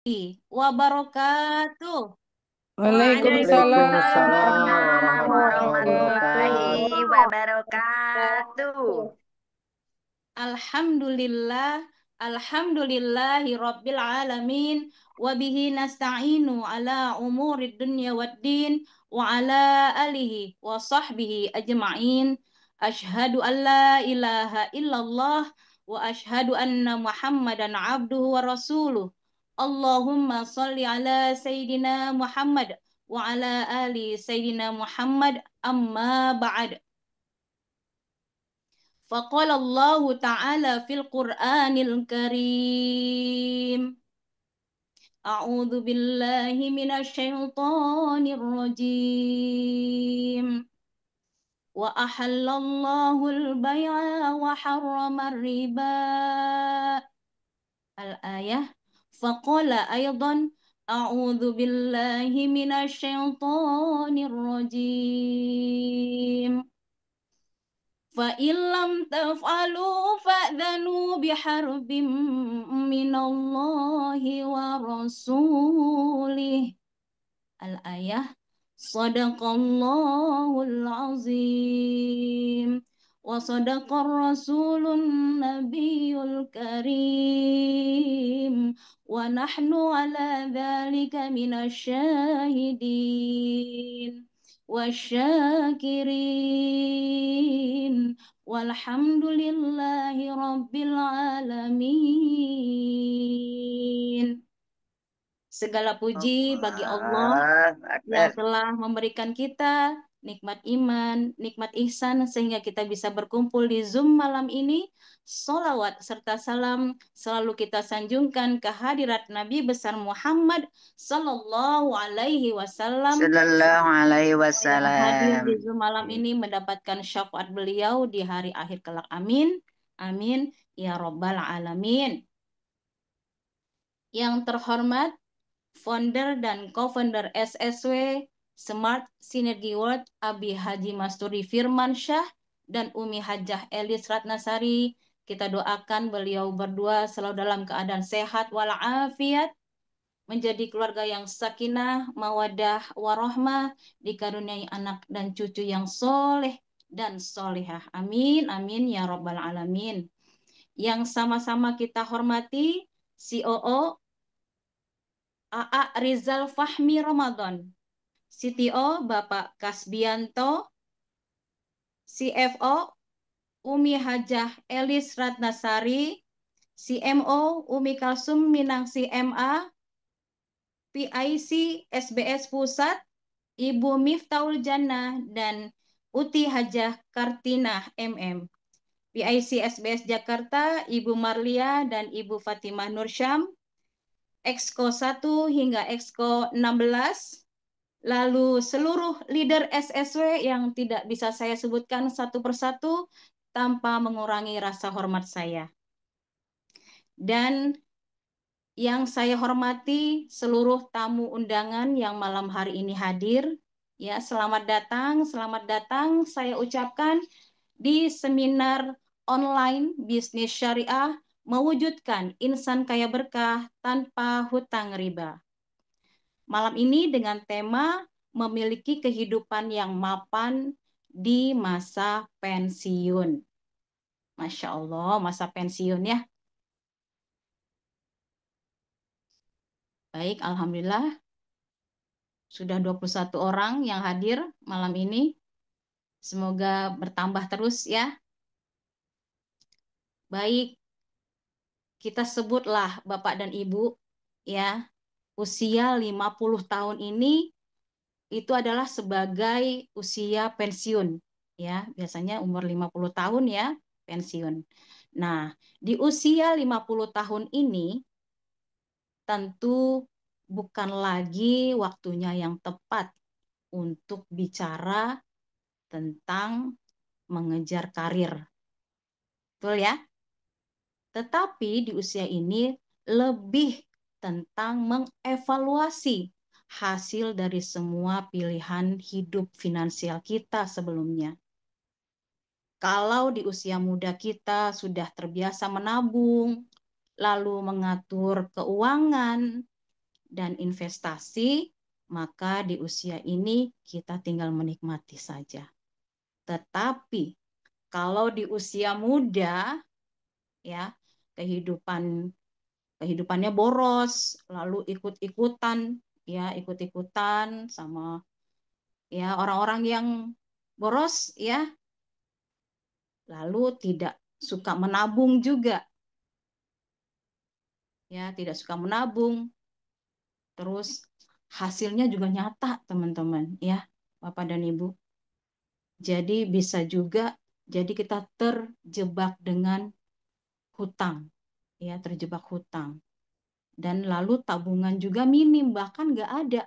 Wabarakatuh. Waalaikumsalam Waalaikumsalam warahmatullahi warahmatullahi wabarakatuh. wabarakatuh. Alhamdulillah, alhamdulillahi rabbil alamin, wa bihi nasta'inu ala umurid dunya waddin, wa ala alihi wa sahbihi ajma'in. Ashhadu an la ilaha illallah, wa ashhadu anna Muhammadan abduhu wa rasuluh. Allahumma salli ala Sayyidina Muhammad wa ala ali Sayyidina Muhammad amma ba'd. فقال الله تعالى في القرآن الكريم أعوذ بالله من الشيطان الرجيم وأحل الله البيع وحرم الربا الآية فقال أيضا أعوذ بالله من الشيطان الرجيم فإن لم تفعلوا فأذنوا بحرب من الله ورسوله الآية صدق الله العظيم وصدق الرسول النبي الكريم ونحن على ذلك من الشاهدين والشاكرين والحمد لله رب العالمين. Segala puji bagi Allah Allah yang Akbar. telah memberikan kita nikmat iman, nikmat ihsan, sehingga kita bisa berkumpul di Zoom malam ini. Solawat serta salam selalu kita sanjungkan kehadirat Nabi besar Muhammad Sallallahu Alaihi Wasallam Sallallahu alaihi yang hadir wasallam. di Zoom malam ini mendapatkan syafaat beliau di hari akhir kelak. Amin. Amin. Ya Robbal Alamin. Yang terhormat, founder dan co-founder SSW Smart Synergy World Abi Haji Masturi Firmansyah dan Umi Hajah Elis Ratnasari, kita doakan beliau berdua selalu dalam keadaan sehat walafiat, menjadi keluarga yang sakinah, mawadah, warohmah, dikaruniai anak dan cucu yang soleh dan solehah. Amin, amin, ya Rabbal Alamin. Yang sama-sama kita hormati, COO AA Rizal Fahmi Ramadan, CTO Bapak Kasbianto, CFO Umi Hajah Elis Ratnasari, CMO Umi Kalsum Minangsi MA, PIC SBS Pusat Ibu Miftahul Jannah dan Uti Hajah Kartinah MM. PIC SBS Jakarta Ibu Marlia dan Ibu Fatimah Nursyam, Exco 1 hingga Exco 16. Lalu seluruh leader SSW yang tidak bisa saya sebutkan satu persatu tanpa mengurangi rasa hormat saya. Dan yang saya hormati seluruh tamu undangan yang malam hari ini hadir. Ya, selamat datang saya ucapkan di seminar online bisnis syariah mewujudkan insan kaya berkah tanpa hutang riba. Malam ini dengan tema memiliki kehidupan yang mapan di masa pensiun. Masya Allah, masa pensiun ya. Baik, Alhamdulillah. Sudah 21 orang yang hadir malam ini. Semoga bertambah terus ya. Baik, kita sebutlah Bapak dan Ibu ya. Usia 50 tahun ini itu adalah sebagai usia pensiun ya. Biasanya umur 50 tahun ya pensiun. Nah, di usia 50 tahun ini tentu bukan lagi waktunya yang tepat untuk bicara tentang mengejar karir. Betul ya? Tetapi di usia ini lebih tentang mengevaluasi hasil dari semua pilihan hidup finansial kita sebelumnya. Kalau di usia muda kita sudah terbiasa menabung, lalu mengatur keuangan, dan investasi, maka di usia ini kita tinggal menikmati saja. Tetapi kalau di usia muda, ya, kehidupannya boros, lalu ikut-ikutan sama ya orang-orang yang boros, ya, lalu tidak suka menabung juga, ya, tidak suka menabung, terus hasilnya juga nyata, teman-teman, ya, Bapak dan Ibu. Jadi bisa juga, jadi kita terjebak dengan hutang, ya, terjebak hutang. Dan lalu tabungan juga minim, bahkan nggak ada.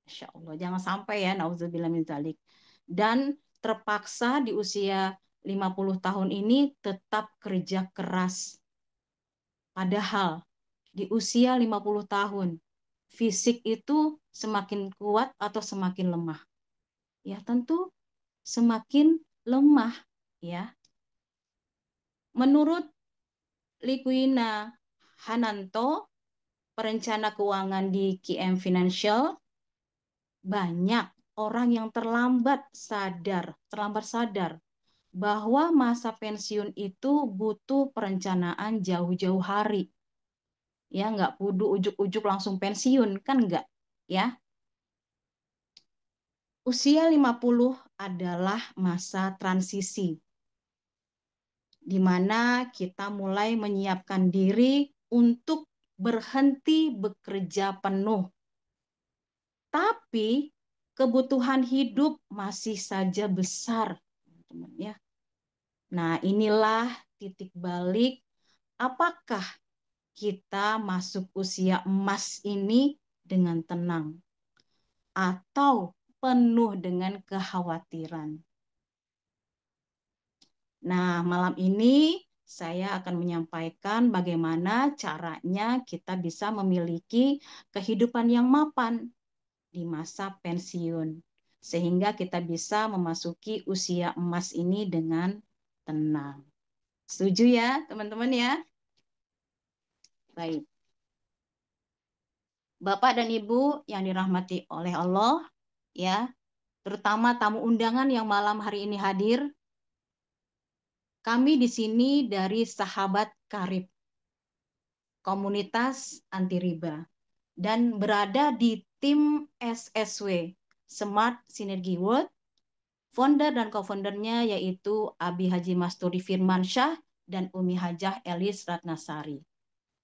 Masya Allah, jangan sampai ya, nauzubillah min dzalik. Dan terpaksa di usia 50 tahun ini tetap kerja keras. Padahal di usia 50 tahun, fisik itu semakin kuat atau semakin lemah? Ya tentu semakin lemah, ya. Menurut Likuina Hananto, perencana keuangan di KM Financial, banyak orang yang terlambat sadar bahwa masa pensiun itu butuh perencanaan jauh-jauh hari. Ya, nggak kudu ujuk-ujuk langsung pensiun, kan nggak? Ya, usia 50 adalah masa transisi, di mana kita mulai menyiapkan diri untuk berhenti bekerja penuh. Tapi kebutuhan hidup masih saja besar, teman-teman, ya. Nah, inilah titik balik apakah kita masuk usia emas ini dengan tenang atau penuh dengan kekhawatiran. Nah, malam ini saya akan menyampaikan bagaimana caranya kita bisa memiliki kehidupan yang mapan di masa pensiun, sehingga kita bisa memasuki usia emas ini dengan tenang. Setuju ya, teman-teman ya? Baik. Bapak dan Ibu yang dirahmati oleh Allah, ya, terutama tamu undangan yang malam hari ini hadir, kami di sini dari Sahabat Karib, komunitas anti riba, dan berada di tim SSW, Smart Synergy World. Founder dan co-foundernya yaitu Abi Haji Masturi Firmansyah dan Umi Hajah Elis Ratnasari.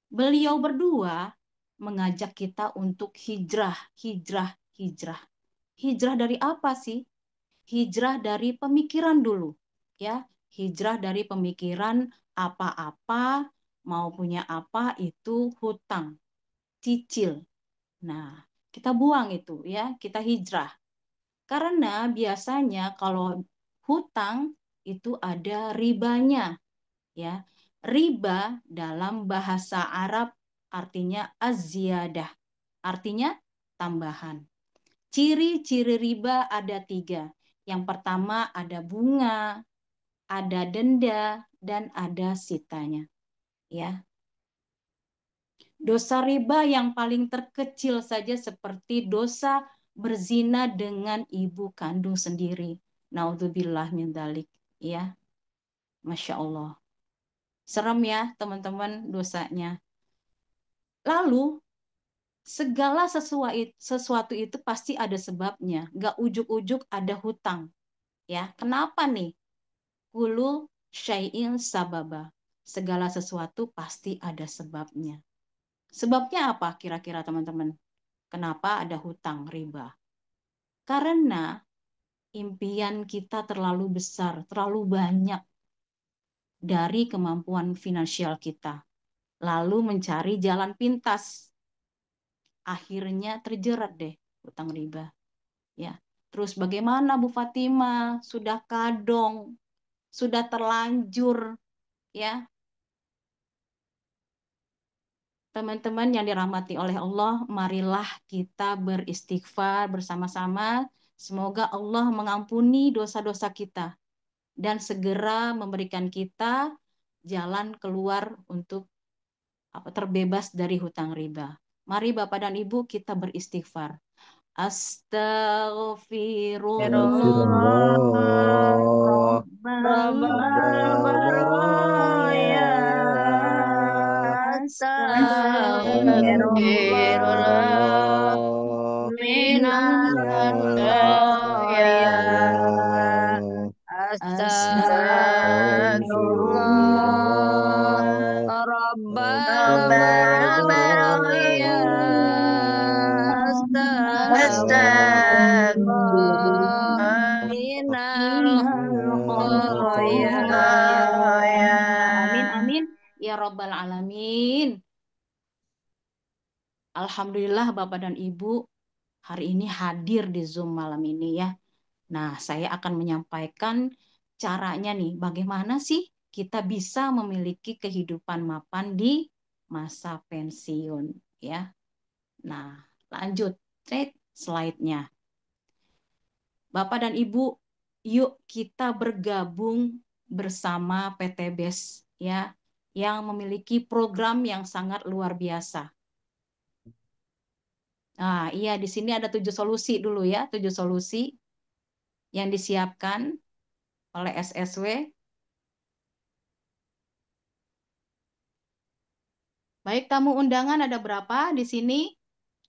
Beliau berdua mengajak kita untuk hijrah, hijrah, hijrah. Hijrah dari apa sih? Hijrah dari pemikiran dulu, ya. Hijrah dari pemikiran apa-apa, mau punya apa itu hutang, cicil. Nah, kita buang itu, ya, kita hijrah. Karena biasanya kalau hutang itu ada ribanya, ya. Riba dalam bahasa Arab artinya az-ziyadah, artinya tambahan. Ciri-ciri riba ada 3. Yang pertama ada bunga, ada denda, dan ada sitanya. Ya, dosa riba yang paling terkecil saja seperti dosa berzina dengan ibu kandung sendiri. Naudzubillah min dzalik. Ya, Masya Allah. Serem ya teman-teman dosanya. Lalu segala sesuatu itu pasti ada sebabnya. Gak ujuk-ujuk ada hutang. Ya, kenapa nih? Kulu syai'in sababa. Segala sesuatu pasti ada sebabnya. Sebabnya apa kira-kira teman-teman? Kenapa ada hutang riba? Karena impian kita terlalu besar, terlalu banyak dari kemampuan finansial kita. Lalu mencari jalan pintas. Akhirnya terjerat deh hutang riba. Ya. Terus bagaimana Bu Fatima? Sudah kadong, sudah terlanjur, ya. Teman-teman yang dirahmati oleh Allah, marilah kita beristighfar bersama-sama. Semoga Allah mengampuni dosa-dosa kita dan segera memberikan kita jalan keluar untuk terbebas dari hutang riba. Mari Bapak dan Ibu kita beristighfar. Astaghfirullah Astagfirullah Rabbal Baraya baraya Astagfirullah Astagfirullah minal Minal khotaya. Astagfirullah Astagfirullah Astagfirullah Rabbal Rabbal baraya baraya. Astagfirullah Astagfirullah minal minal khotoya. khotaya. Amin amin ya Rabbal alamin. Alhamdulillah Bapak dan Ibu hari ini hadir di Zoom malam ini ya. Nah, saya akan menyampaikan caranya nih, bagaimana sih kita bisa memiliki kehidupan mapan di masa pensiun ya. Nah, lanjut slide-nya. Bapak dan Ibu, yuk kita bergabung bersama PT BES ya, yang memiliki program yang sangat luar biasa. Nah, iya di sini ada 7 solusi dulu ya, 7 solusi yang disiapkan oleh SSW. Baik, tamu undangan ada berapa di sini?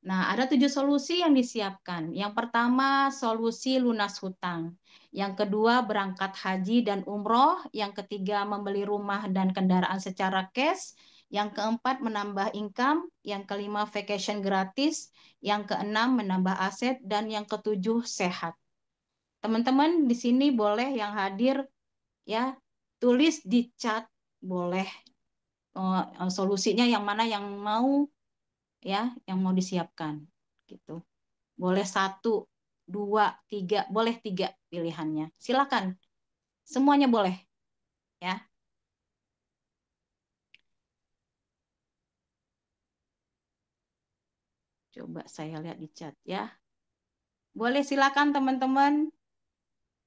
Nah, ada 7 solusi yang disiapkan. Yang pertama, solusi lunas hutang. Yang kedua, berangkat haji dan umroh. Yang ketiga, membeli rumah dan kendaraan secara cash. Yang keempat, menambah income. Yang kelima, vacation gratis. Yang keenam, menambah aset. Dan yang ketujuh, sehat. Teman-teman di sini boleh yang hadir ya, tulis di chat boleh solusinya yang mana yang mau ya, yang mau disiapkan gitu. Boleh 1, 2, 3, boleh 3 pilihannya. Silakan. Semuanya boleh ya. Coba saya lihat di chat ya. Boleh silakan teman-teman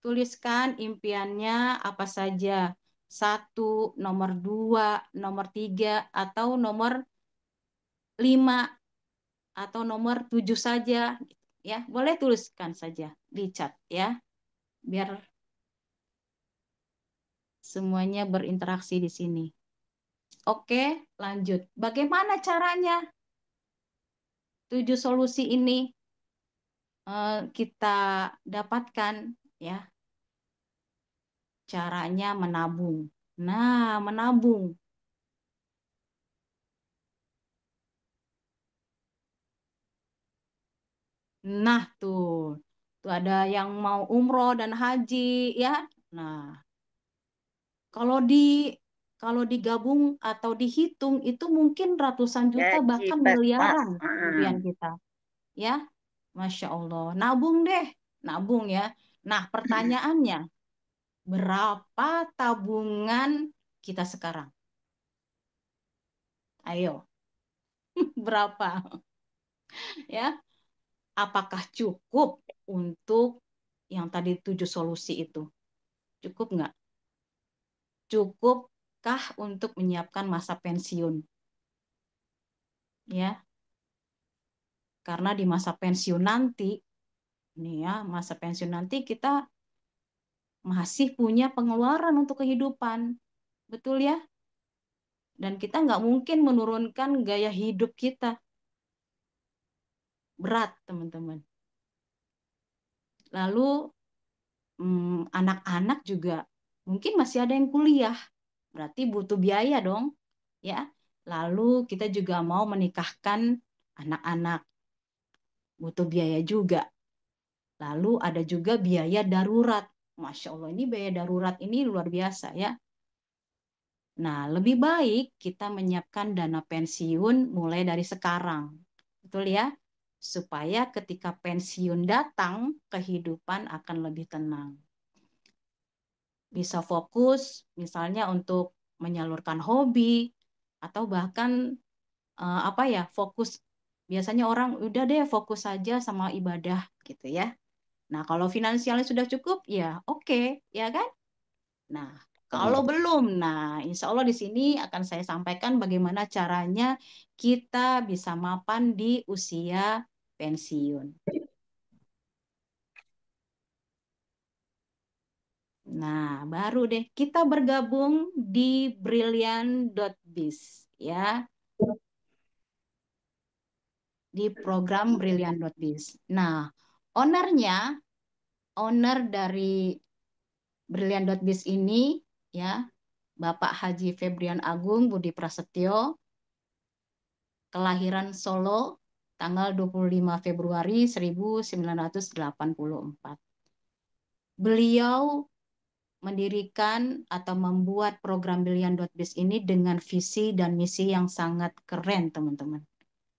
tuliskan impiannya apa saja. 1, nomor 2, nomor 3, atau nomor 5, atau nomor 7 saja. Ya, boleh tuliskan saja di chat ya. Biar semuanya berinteraksi di sini. Oke, lanjut. Bagaimana caranya? 7 solusi ini kita dapatkan ya. Caranya menabung. Nah, menabung. Nah, tuh. Tuh ada yang mau umroh dan haji ya. Nah, kalau digabung atau dihitung itu mungkin ratusan juta Gaji bahkan pas-pas. miliaran impian kita. Ya, Masya Allah. Nabung deh, nabung ya. Nah, pertanyaannya, berapa tabungan kita sekarang? Ayo, berapa? Ya, apakah cukup untuk yang tadi 7 solusi itu? Cukup nggak? Cukupkah untuk menyiapkan masa pensiun? Ya, karena di masa pensiun nanti, nih ya, masa pensiun nanti kita masih punya pengeluaran untuk kehidupan, betul ya? Dan kita nggak mungkin menurunkan gaya hidup kita. Berat, teman-teman. Lalu anak-anak juga mungkin masih ada yang kuliah, berarti butuh biaya dong, ya. Lalu kita juga mau menikahkan anak-anak, butuh biaya juga. Lalu ada juga biaya darurat. Masya Allah, ini biaya darurat ini luar biasa ya. Nah, lebih baik kita menyiapkan dana pensiun mulai dari sekarang. Betul ya? Supaya ketika pensiun datang, kehidupan akan lebih tenang. Bisa fokus misalnya untuk menyalurkan hobi atau bahkan apa ya, fokus, biasanya orang udah deh fokus saja sama ibadah gitu ya. Nah, kalau finansialnya sudah cukup ya oke, ya kan? Nah, Kalau belum, nah insya Allah di sini akan saya sampaikan bagaimana caranya kita bisa mapan di usia pensiun. Nah, baru deh kita bergabung di Brilliant.biz ya, di program Brilliant.biz. Nah, ownernya, owner dari Brilliant.biz ini ya, Bapak Haji Febrian Agung Budi Prasetyo, kelahiran Solo tanggal 25 Februari 1984. Beliau mendirikan atau membuat program Brilliant.biz ini dengan visi dan misi yang sangat keren, teman-teman.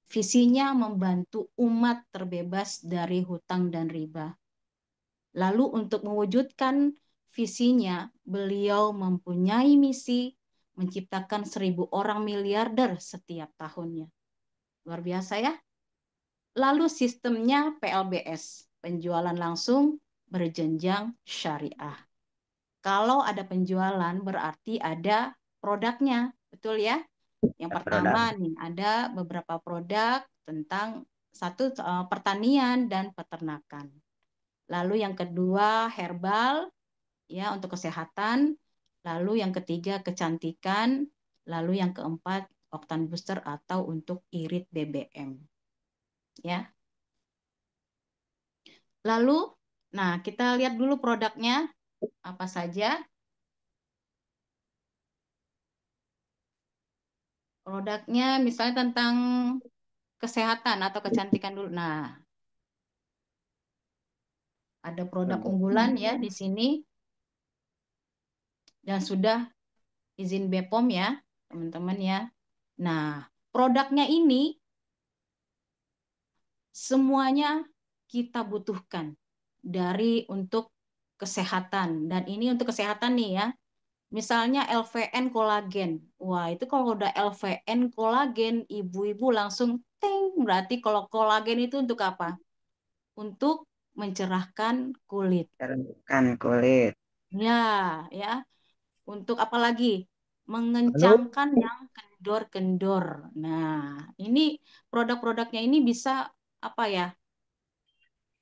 Visinya membantu umat terbebas dari hutang dan riba. Lalu untuk mewujudkan visinya, beliau mempunyai misi menciptakan 1.000 orang miliarder setiap tahunnya. Luar biasa ya. Lalu sistemnya PLBS, penjualan langsung berjenjang syariah. Kalau ada penjualan berarti ada produknya, betul ya? Yang pertama Produk. nih ada beberapa produk tentang satu pertanian dan peternakan. Lalu yang kedua herbal ya untuk kesehatan. Lalu yang ketiga kecantikan. Lalu yang keempat oktan booster atau untuk irit BBM. Ya. Lalu, nah kita lihat dulu produknya apa saja. Produknya misalnya tentang kesehatan atau kecantikan dulu. Nah, ada produk unggulan ya di sini dan sudah izin BPOM ya, teman-teman ya. Nah, produknya ini semuanya kita butuhkan dari untuk kesehatan dan ini untuk kesehatan nih ya. Misalnya LVN kolagen. Wah, itu kalau udah LVN kolagen, ibu-ibu langsung ting. Berarti kalau kolagen itu untuk apa? Untuk mencerahkan kulit. Cerahkan kulit. Ya, ya. Untuk apa lagi? Lalu Mengencangkan yang kendor-kendor. Nah, ini produk-produknya ini bisa apa ya?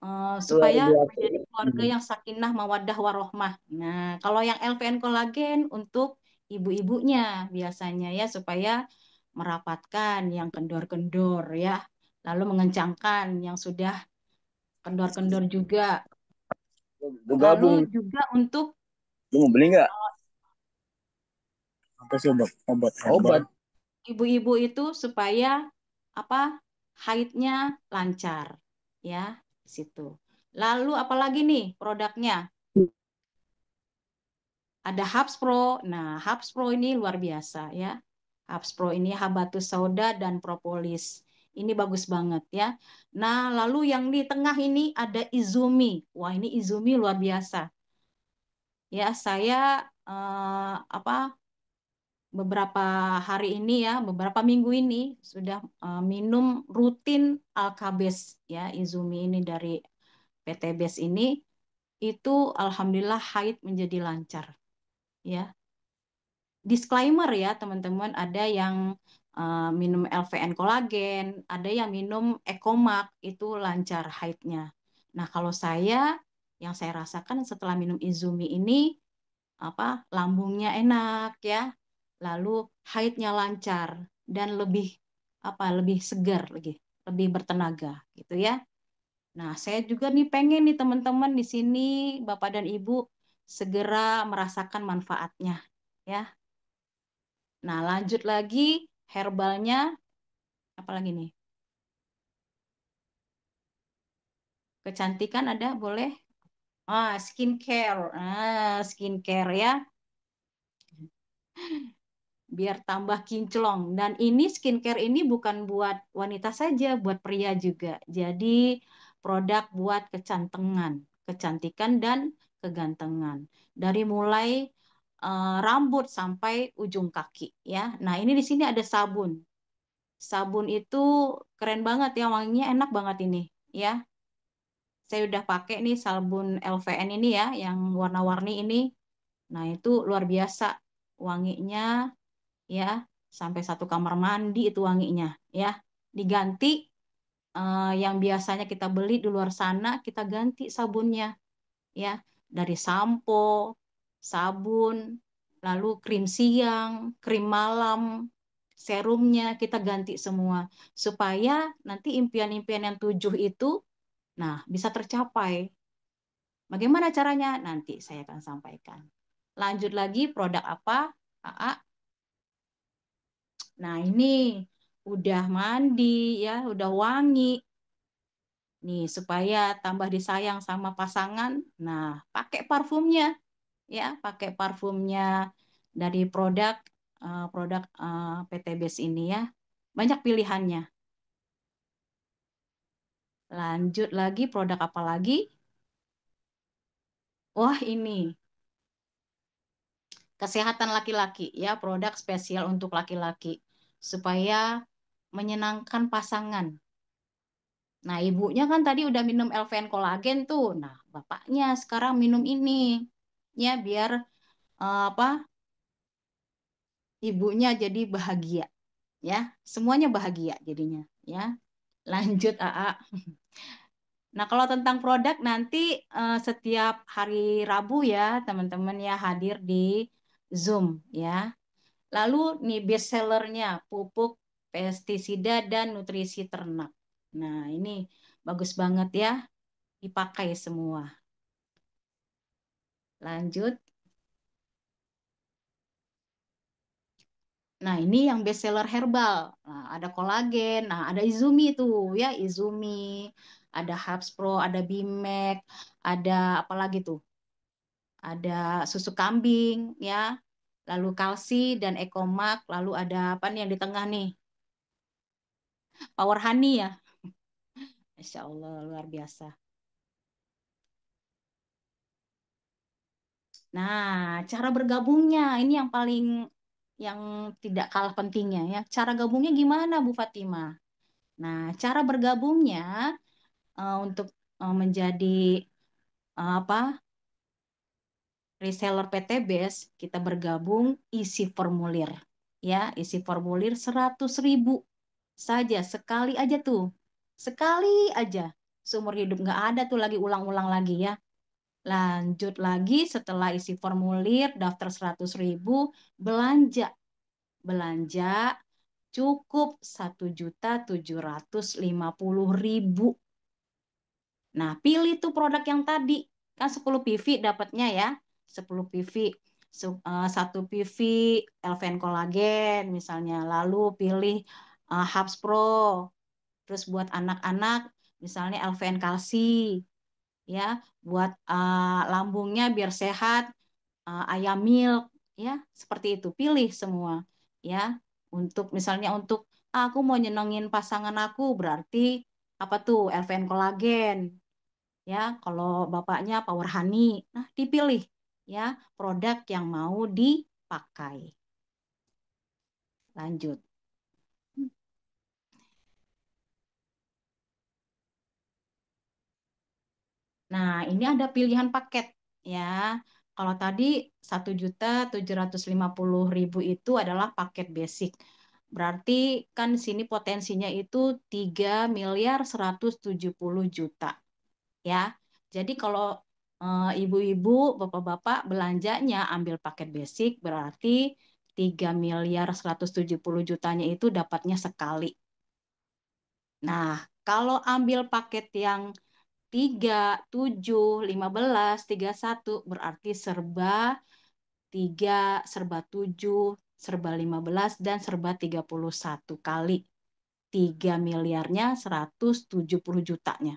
luar Supaya biasa. menjadi keluarga yang sakinah, mawaddah, warohmah. Nah, kalau yang LVN kolagen untuk ibu-ibunya biasanya ya supaya merapatkan yang kendor-kendor ya, lalu mengencangkan yang sudah kendor-kendor juga. Lu Lalu gabung. juga untuk Lu mau beli nggak? Apa sih obat? Obat. ibu-ibu itu supaya apa haidnya lancar ya di situ. Lalu apalagi nih produknya? Ada Hubs Pro. Nah, Hubs Pro ini luar biasa ya. Hubs Pro ini habatus sauda dan propolis. Ini bagus banget ya. Nah, lalu yang di tengah ini ada Izumi. Wah, ini Izumi luar biasa. Ya, saya apa beberapa hari ini ya, beberapa minggu ini sudah minum rutin Alkabes ya, Izumi ini dari PT BES ini itu alhamdulillah haid menjadi lancar ya. Disclaimer ya teman-teman, ada yang minum LVN kolagen, ada yang minum Ecomax itu lancar haidnya. Nah, kalau saya yang saya rasakan setelah minum Izumi ini apa lambungnya enak ya, lalu haidnya lancar dan lebih apa lebih segar lagi, lebih bertenaga gitu ya. Nah, saya juga nih pengen nih teman-teman di sini Bapak dan Ibu segera merasakan manfaatnya ya. Nah, lanjut lagi herbalnya apalagi nih? Kecantikan ada boleh? Skincare. Skincare ya. Biar tambah kinclong. Dan ini skincare ini bukan buat wanita saja, buat pria juga. Jadi produk buat kecantengan, kecantikan dan kegantengan. Dari mulai rambut sampai ujung kaki ya. Nah, ini di sini ada sabun. Sabun itu keren banget ya, wanginya enak banget ini ya. Saya udah pakai nih sabun LVN ini ya, yang warna-warni ini. Nah, itu luar biasa wanginya ya, sampai satu kamar mandi itu wanginya ya. Diganti yang biasanya kita beli di luar sana, kita ganti sabunnya ya, dari sampo, sabun, lalu krim siang, krim malam, serumnya kita ganti semua supaya nanti impian-impian yang 7 itu nah bisa tercapai. Bagaimana caranya? Nanti saya akan sampaikan. Lanjut lagi produk apa? AA. Nah, ini udah mandi ya, udah wangi. Nih, supaya tambah disayang sama pasangan, nah pakai parfumnya ya, pakai parfumnya dari produk PT Base ini ya. Banyak pilihannya. Lanjut lagi produk apa lagi? Wah, ini kesehatan laki-laki ya, produk spesial untuk laki-laki supaya menyenangkan pasangan. Nah, ibunya kan tadi udah minum Elven kolagen tuh. Nah, bapaknya sekarang minum ini ya biar apa? Ibunya jadi bahagia ya. Semuanya bahagia jadinya ya. Lanjut AA. Nah, kalau tentang produk nanti setiap hari Rabu ya, teman-teman ya hadir di Zoom ya. Lalu nih best sellernya pupuk pestisida dan nutrisi ternak. Nah, ini bagus banget ya, dipakai semua. Lanjut. Nah, ini yang best seller herbal. Nah, ada kolagen, nah ada Izumi tuh ya, Izumi, ada Herbs Pro, ada Bimek, ada apa lagi tuh? Ada susu kambing ya, lalu kalsi dan Ekomak, lalu ada apa nih yang di tengah nih? Power Honey ya. Masya Allah, luar biasa. Nah, cara bergabungnya ini yang paling yang tidak kalah pentingnya ya. Cara gabungnya gimana Bu Fatimah? Nah, cara bergabungnya untuk menjadi apa reseller PT Base, kita bergabung isi formulir ya, isi formulir 100.000 saja sekali aja tuh, sekali aja seumur hidup, nggak ada tuh lagi ulang-ulang lagi ya. Lanjut lagi setelah isi formulir daftar 100.000, belanja belanja cukup 1.750.000. Nah, pilih tuh produk yang tadi. Kan 10 PV dapatnya ya. 10 PV. 1 PV Elven Collagen misalnya. Lalu pilih Hubs Pro. Terus buat anak-anak misalnya Elven Kalsi. Ya, buat lambungnya biar sehat, ayam milk. Ya, seperti itu. Pilih semua. Ya, untuk misalnya untuk aku mau nyenengin pasangan aku berarti apa tuh Elven Collagen ya, kalau bapaknya Power Honey, nah dipilih ya produk yang mau dipakai. Lanjut. Nah, ini ada pilihan paket ya. Kalau tadi 1.750.000 itu adalah paket basic. Berarti kan sini potensinya itu 3.170.000.000 ya. Jadi kalau ibu-ibu, bapak-bapak belanjanya ambil paket basic berarti 3.170.000.000-nya itu dapatnya sekali. Nah, kalau ambil paket yang 3, 7, 15, 31 berarti serba 3, serba 7, serba 15 dan serba 31 kali. 3 miliarnya 170 jutanya.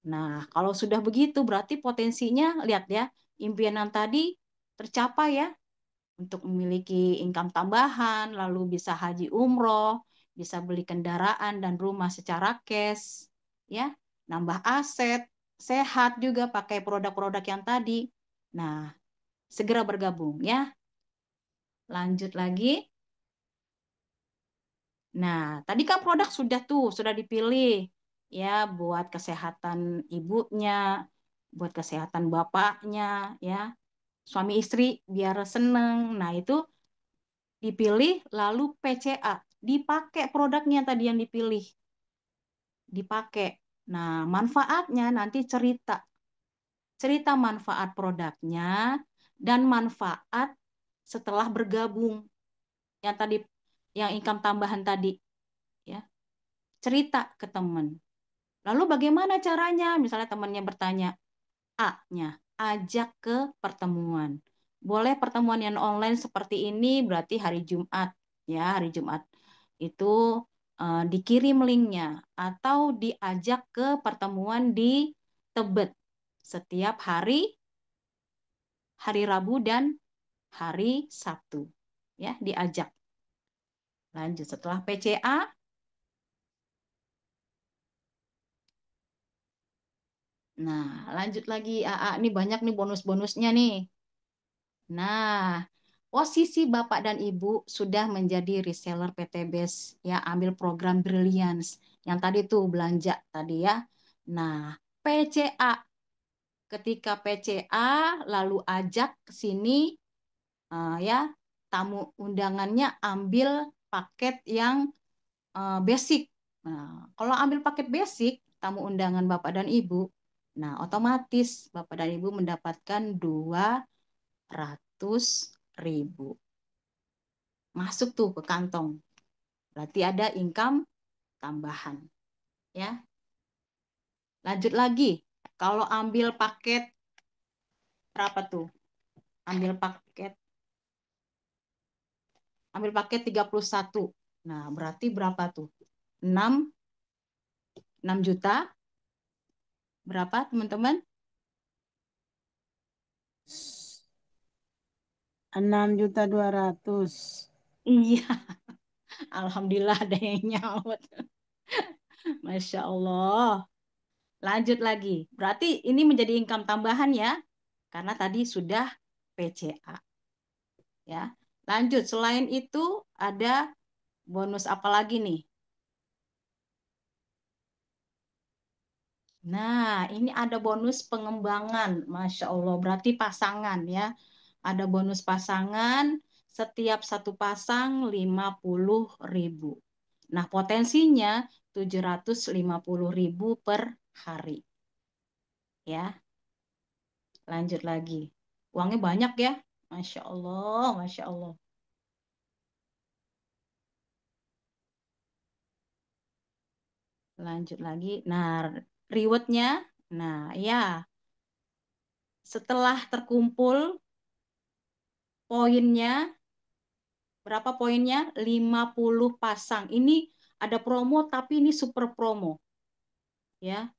Nah, kalau sudah begitu berarti potensinya lihat ya, impian yang tadi tercapai ya untuk memiliki income tambahan, lalu bisa haji umroh, bisa beli kendaraan dan rumah secara cash, ya, nambah aset, sehat juga pakai produk-produk yang tadi. Nah, segera bergabung ya. Lanjut lagi. Nah, tadi kan produk sudah tuh, sudah dipilih ya buat kesehatan ibunya, buat kesehatan bapaknya ya. suami istri biar seneng. Nah, itu dipilih lalu PCA, dipakai produknya tadi yang dipilih, dipakai. Nah, manfaatnya nanti cerita, cerita manfaat produknya dan manfaat setelah bergabung yang tadi, yang income tambahan tadi, ya. Cerita ke teman. Lalu bagaimana caranya? Misalnya temannya bertanya, A-nya, ajak ke pertemuan. Boleh pertemuan yang online seperti ini, berarti hari Jumat. Ya, hari Jumat. Itu dikirim linknya. Atau diajak ke pertemuan di Tebet. Setiap hari, hari Rabu dan hari Sabtu. Ya, diajak. Lanjut, setelah PCA, nah lanjut lagi. AA, ini banyak nih bonus-bonusnya nih. Nah, posisi Bapak dan Ibu sudah menjadi reseller PTBS, ya, ambil program Brilliance yang tadi tuh belanja tadi ya. Nah, PCA, ketika PCA lalu ajak ke sini, ya, tamu undangannya ambil paket yang basic. Nah, kalau ambil paket basic tamu undangan Bapak dan Ibu, nah otomatis Bapak dan Ibu mendapatkan 200.000 masuk tuh ke kantong. Berarti ada income tambahan, ya. Lanjut lagi. Kalau berapa tuh? Ambil paket ambil paket 31. Nah, berarti berapa tuh? 6 juta. Berapa, teman-teman? 6.200.000. Iya, alhamdulillah ada yang nyaut. Masya Allah. Lanjut lagi. Berarti ini menjadi income tambahan ya, karena tadi sudah PCA. Ya. Lanjut, selain itu ada bonus apa lagi nih? Nah, ini ada bonus pengembangan. Masya Allah, berarti pasangan ya. Ada bonus pasangan, setiap satu pasang 50.000. Nah, potensinya 750.000 per hari. Ya, lanjut lagi. Uangnya banyak ya. Masya Allah, Masya Allah. Lanjut lagi. Nah, rewardnya, nah ya, setelah terkumpul poinnya, berapa poinnya? 50 pasang. Ini ada promo, tapi ini super promo. Ya,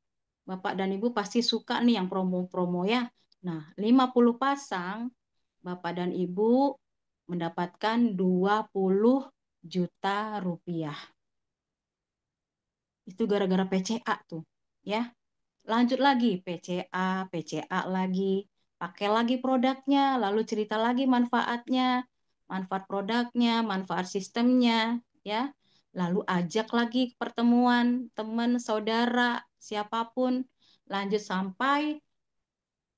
Bapak dan Ibu pasti suka nih yang promo-promo ya. Nah, 50 pasang, Bapak dan Ibu mendapatkan 20 juta rupiah. Itu gara-gara PCA tuh. Ya, lanjut lagi, PCA, PCA lagi. Pakai lagi produknya, lalu cerita lagi manfaatnya, manfaat produknya, manfaat sistemnya, ya. Lalu ajak lagi pertemuan teman, saudara, siapapun. Lanjut sampai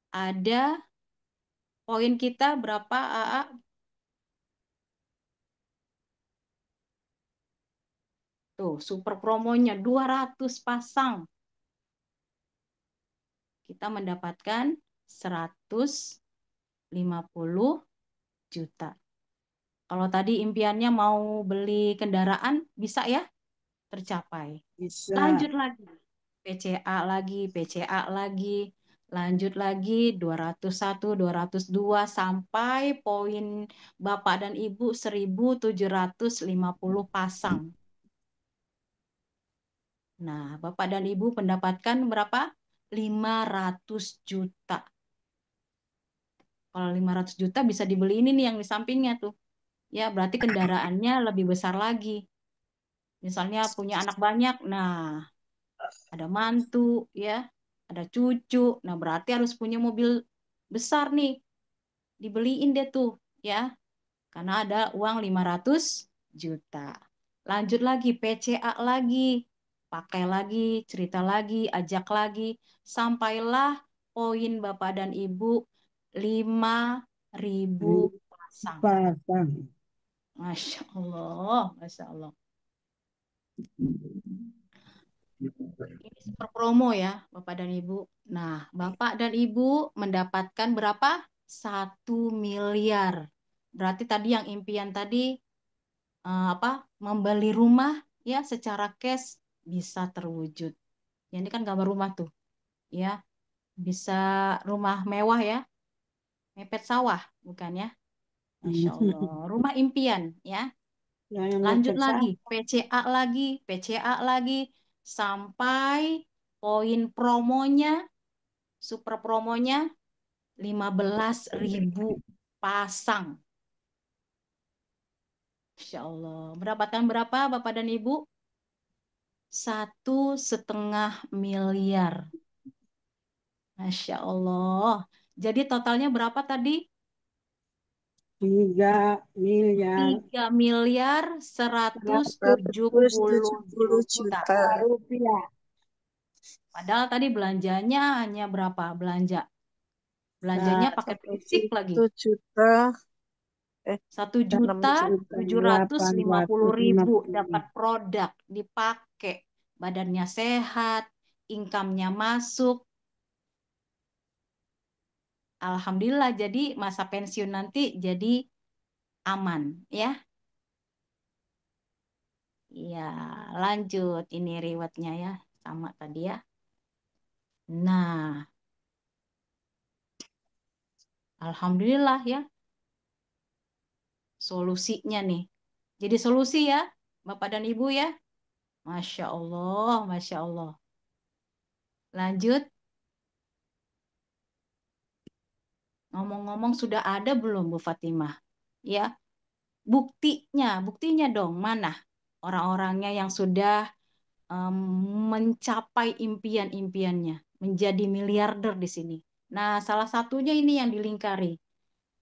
ada poin kita berapa, AA? Tuh, super promonya 200 pasang. Kita mendapatkan 150 juta. Kalau tadi impiannya mau beli kendaraan, bisa ya, tercapai. Bisa. Lanjut lagi, PCA lagi, PCA lagi, lanjut lagi 201, 202 sampai poin Bapak dan Ibu 1.750 pasang. Nah, Bapak dan Ibu mendapatkan berapa? 500 juta. Kalau 500 juta bisa dibeli ini nih yang di sampingnya tuh. Ya, berarti kendaraannya lebih besar lagi. Misalnya punya anak banyak, nah ada mantu, ya, ada cucu, nah berarti harus punya mobil besar nih, dibeliin deh tuh, ya, karena ada uang 500 juta. Lanjut lagi, PCA lagi, pakai lagi, cerita lagi, ajak lagi, sampailah poin Bapak dan Ibu 5 ribu pasang. Pasang. Masya Allah, Masya Allah. Ini super promo ya, Bapak dan Ibu. Nah, Bapak dan Ibu mendapatkan berapa? 1 miliar. Berarti tadi yang impian tadi apa? Membeli rumah ya secara cash bisa terwujud. Ya, ini kan gambar rumah tuh, ya. Bisa rumah mewah ya, mepet sawah, bukan ya? Masya Allah. Rumah impian ya. Yang Lanjut mepet lagi, PCA lagi, PCA lagi, sampai poin promonya, super promonya 15.000 pasang. Insya Allah. Mendapatkan berapa Bapak dan Ibu? 1,5 miliar. Masya Allah. Jadi totalnya berapa tadi? 3 miliar 3.170.000.000. rupiah. Padahal tadi belanjanya hanya berapa? Belanjanya pakai fisik lagi. 1 juta, 1.750.000 dapat produk dipakai, badannya sehat, income-nya masuk. Alhamdulillah, jadi masa pensiun nanti jadi aman ya. Ya, lanjut ini rewardnya ya, sama tadi ya. Nah, alhamdulillah ya, solusinya nih. Jadi solusi ya, Bapak dan Ibu ya. Masya Allah, Masya Allah. Lanjut, ngomong-ngomong sudah ada belum Bu Fatimah? Ya, buktinya dong mana orang-orangnya yang sudah em, mencapai impian-impiannya, menjadi miliarder di sini. Nah, salah satunya ini yang dilingkari.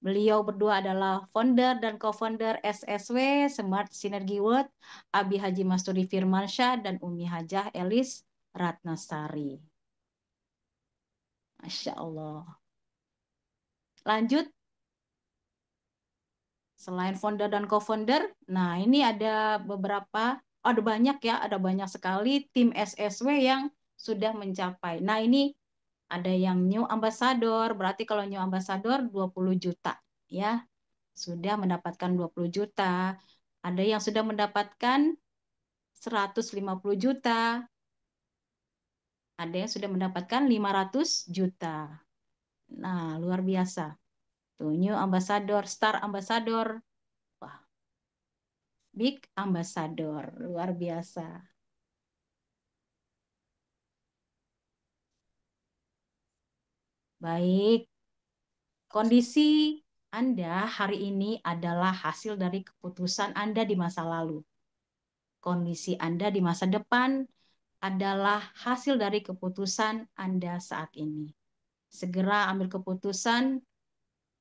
Beliau berdua adalah founder dan co-founder SSW Smart Synergy World, Abi Haji Masturi Firmansyah dan Umi Hajah Elis Ratnasari. Masya Allah. Lanjut, selain founder dan co-founder, nah ini ada beberapa, ada banyak ya, ada banyak sekali tim SSW yang sudah mencapai. Nah ini ada yang new ambassador, berarti kalau new ambassador 20 juta ya, sudah mendapatkan 20 juta. Ada yang sudah mendapatkan 150 juta, ada yang sudah mendapatkan 500 juta. Nah, luar biasa. Tuh, new ambassador, star ambassador, wah, big ambassador, luar biasa. Baik, kondisi Anda hari ini adalah hasil dari keputusan Anda di masa lalu. Kondisi Anda di masa depan adalah hasil dari keputusan Anda saat ini. Segera ambil keputusan,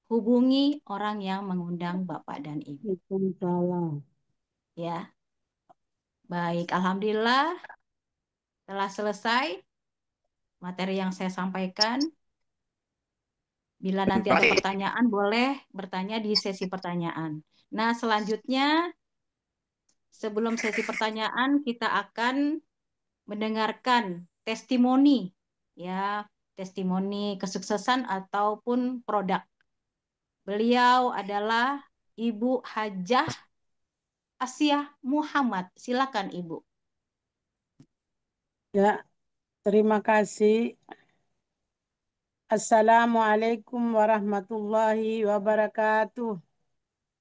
hubungi orang yang mengundang Bapak dan Ibu. Waalaikumsalam. Ya, baik. Alhamdulillah telah selesai materi yang saya sampaikan. Bila nanti ada pertanyaan, boleh bertanya di sesi pertanyaan. Nah, selanjutnya, sebelum sesi pertanyaan, kita akan mendengarkan testimoni, ya, testimoni kesuksesan ataupun produk. Beliau adalah Ibu Hajah Asiah Muhammad. Silakan Ibu. Ya, terima kasih. Assalamualaikum warahmatullahi wabarakatuh.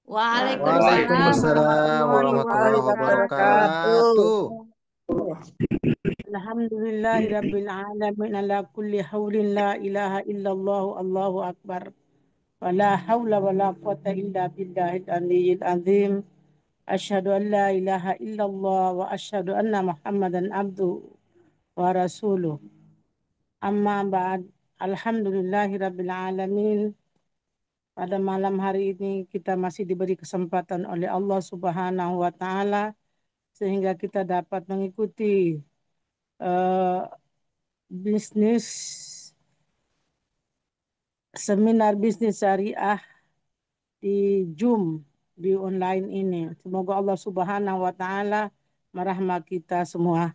Waalaikumsalam Waalaikumsalam warahmatullahi warahmatullahi wabarakatuh. wabarakatuh. Alhamdulillahi rabbil alamin ala kulli haulin la ilaha illallah Allahu akbar. Wa la haula wa la quwata illa billahil aliyyil azim. Asyhadu an la ilaha illallah wa asyhadu anna Muhammadan abduhu wa rasuluh. Amma ba'd. Alhamdulillahi rabbil alamin. Pada malam hari ini kita masih diberi kesempatan oleh Allah Subhanahu wa taala sehingga kita dapat mengikuti eh, bisnis seminar bisnis syariah di Zoom, di online ini. Semoga Allah Subhanahu wa Ta'ala merahmati kita semua.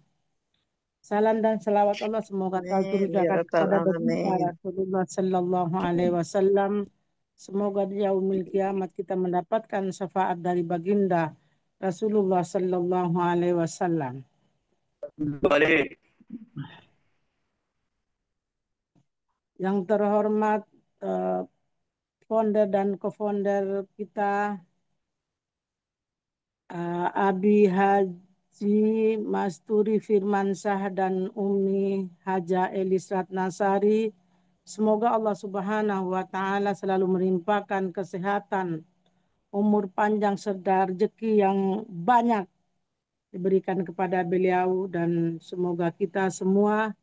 Salam dan selawat Allah semoga Amin ya tercurahkan rabbal kepada baginda alamin. Rasulullah Sallallahu Alaihi Wasallam. Semoga di yaumil kiamat kita mendapatkan syafaat dari baginda Rasulullah Sallallahu Alaihi Wasallam. Balik. Yang terhormat founder dan co-founder kita Abi Haji Masturi Firmansyah dan Umi Haja Elis Ratnasari. Semoga Allah Subhanahu wa Ta'ala selalu melimpahkan kesehatan, umur panjang serta rezeki yang banyak diberikan kepada beliau, dan semoga kita semua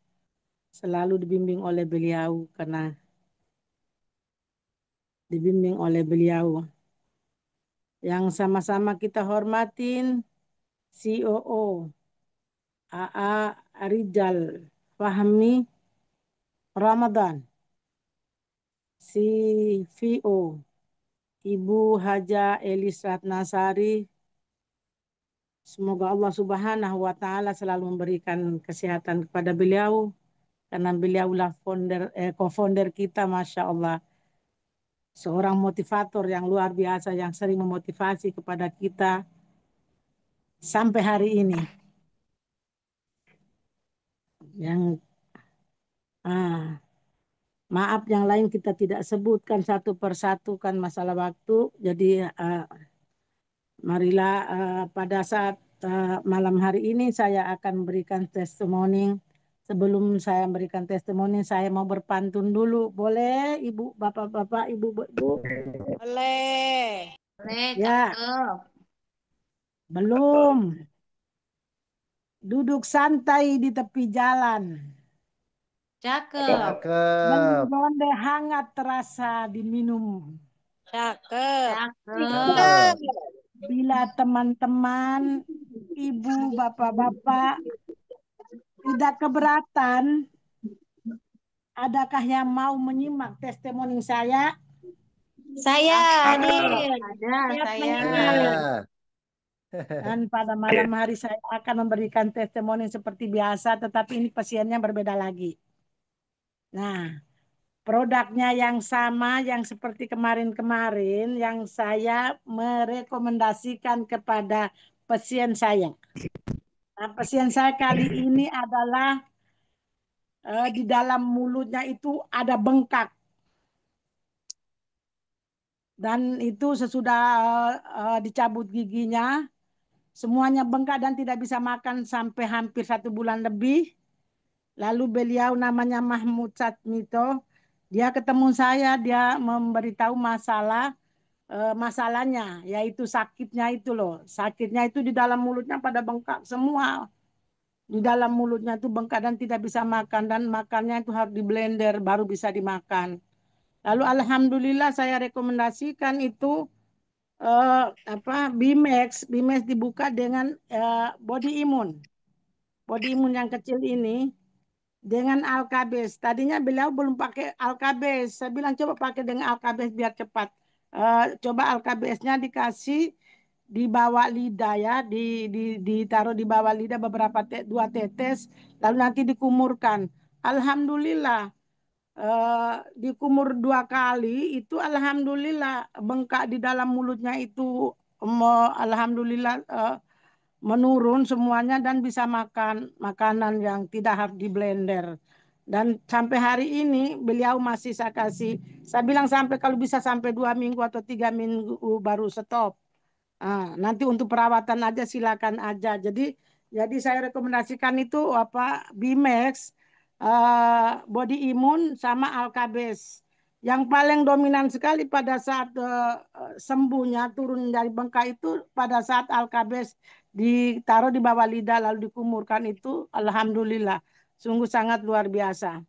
selalu dibimbing oleh beliau karena dibimbing oleh beliau. Yang sama-sama kita hormatin COO AA Rizal Fahmi Ramadan, CVO Ibu Haja Elis Ratnasari. Semoga Allah Subhanahu wa Ta'ala selalu memberikan kesehatan kepada beliau karena beliaulah co-founder kita, Masya Allah. Seorang motivator yang luar biasa yang sering memotivasi kepada kita sampai hari ini. Yang maaf yang lain kita tidak sebutkan satu persatu kan masalah waktu. Jadi marilah pada saat malam hari ini saya akan memberikan testimoni. Sebelum saya memberikan testimoni, saya mau berpantun dulu. Boleh, Ibu, Bapak-bapak, Ibu-ibu? Boleh. Boleh, Ya, cakep. belum. Duduk santai di tepi jalan. Cakep. Cakep. Ronde hangat terasa diminum. Cakep. Cakep. Bila teman-teman, ibu, bapak-bapak tidak keberatan, adakah yang mau menyimak testimoni saya? Saya hadir. Ada Siap saya. mendengar. Dan pada malam hari saya akan memberikan testimoni seperti biasa, tetapi ini pasiennya berbeda lagi. Nah, produknya yang sama, yang seperti kemarin-kemarin, yang saya merekomendasikan kepada pasien saya. Nah, pasien saya kali ini adalah di dalam mulutnya itu ada bengkak. Dan itu sesudah dicabut giginya, semuanya bengkak dan tidak bisa makan sampai hampir 1 bulan lebih. Lalu beliau namanya Mahmud Satmito, dia ketemu saya, dia memberitahu masalahnya, yaitu sakitnya itu loh. Sakitnya itu di dalam mulutnya pada bengkak semua. Di dalam mulutnya itu bengkak dan tidak bisa makan, dan makannya itu harus di blender baru bisa dimakan. Lalu alhamdulillah saya rekomendasikan itu Bimex. Bimex dibuka dengan body imun. Body imun yang kecil ini dengan Alkabes. Tadinya beliau belum pakai Alkabes. Saya bilang coba pakai dengan Alkabes biar cepat. Coba Alkabesnya dikasih di bawah lidah ya, ditaruh di bawah lidah beberapa 2 tetes, lalu nanti dikumurkan. Alhamdulillah dikumur 2 kali itu alhamdulillah bengkak di dalam mulutnya itu alhamdulillah menurun semuanya dan bisa makan makanan yang tidak harus di blender. Dan sampai hari ini beliau masih saya kasih, saya bilang sampai kalau bisa sampai 2 minggu atau 3 minggu baru stop. Nanti untuk perawatan aja silakan aja. Jadi saya rekomendasikan itu Bimex, body imun sama Alkabes. Yang paling dominan sekali pada saat sembuhnya turun dari bengkak itu pada saat Alkabes ditaruh di bawah lidah lalu dikumurkan itu alhamdulillah sungguh sangat luar biasa.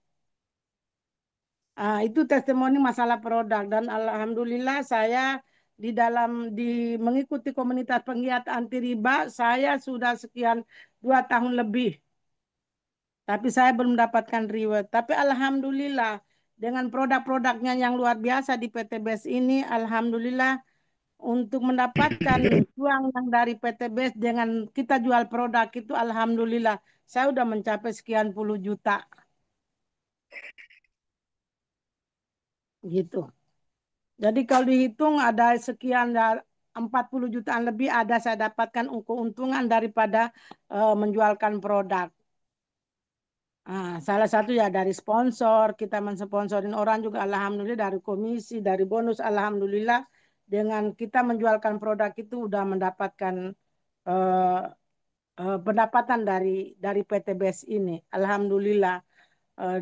Itu testimoni masalah produk, dan alhamdulillah saya mengikuti komunitas penggiat anti riba saya sudah sekian 2 tahun lebih. Tapi saya belum mendapatkan reward. Tapi alhamdulillah dengan produk-produknya yang luar biasa di PT BES ini, alhamdulillah untuk mendapatkan uang yang dari PT BES dengan kita jual produk itu alhamdulillah saya udah mencapai sekian puluh juta gitu. Jadi kalau dihitung ada sekian 40 jutaan lebih ada saya dapatkan keuntungan daripada menjualkan produk. Salah satu ya dari sponsor, kita mensponsorin orang juga alhamdulillah, dari komisi, dari bonus alhamdulillah. Dengan kita menjualkan produk itu udah mendapatkan eh, pendapatan dari PT BES ini. Alhamdulillah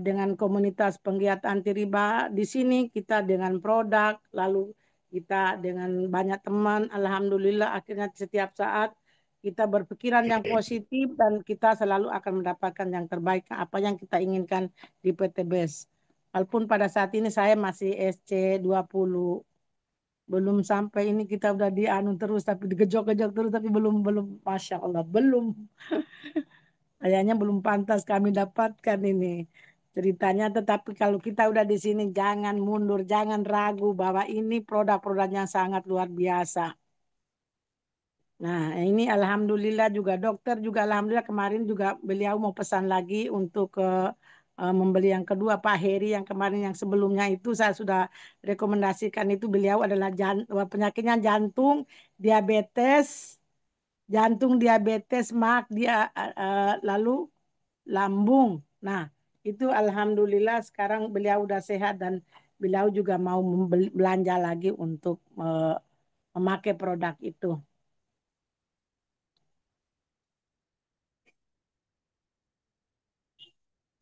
dengan komunitas penggiat anti riba di sini kita dengan produk, lalu kita dengan banyak teman, alhamdulillah akhirnya setiap saat kita berpikiran yang positif dan kita selalu akan mendapatkan yang terbaik apa yang kita inginkan di PT BES. Walaupun pada saat ini saya masih SC20, belum sampai ini kita udah dianu terus tapi digejok-gejok terus tapi belum belum Masya Allah belum. Kayaknya belum pantas kami dapatkan ini ceritanya. Tetapi kalau kita udah di sini jangan mundur, jangan ragu bahwa ini produk-produk yang sangat luar biasa. Nah ini alhamdulillah juga dokter juga alhamdulillah kemarin juga beliau mau pesan lagi untuk membeli yang kedua Pak Heri yang kemarin yang sebelumnya itu saya sudah rekomendasikan itu beliau adalah penyakitnya jantung diabetes, mak dia lalu lambung. Nah, itu alhamdulillah sekarang beliau udah sehat dan beliau juga mau belanja lagi untuk memakai produk itu.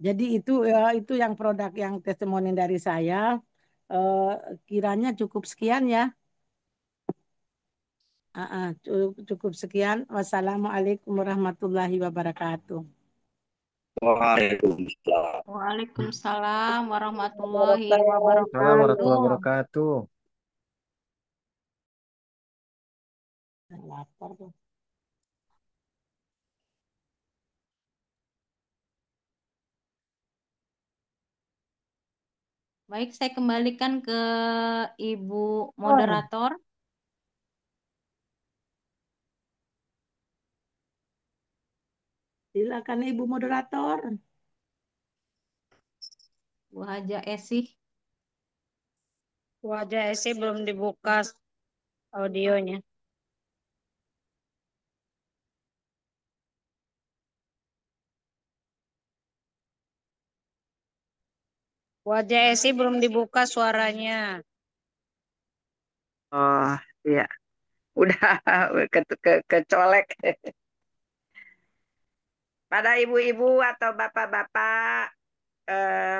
Jadi itu yang produk yang testimoni dari saya. Eh, Kiranya cukup sekian ya. Cukup sekian. Wassalamualaikum warahmatullahi wabarakatuh. Waalaikumsalam. Waalaikumsalam warahmatullahi Assalamualaikum wabarakatuh. warahmatullahi wabarakatuh. Lapar tuh. Baik, saya kembalikan ke Ibu Oh, moderator. silakan Ibu moderator. Bu Haja Esih. Wajah Esi belum dibuka audionya. Wajah Esi belum dibuka suaranya. Oh, iya. Udah kecolek. Pada ibu-ibu atau bapak-bapak,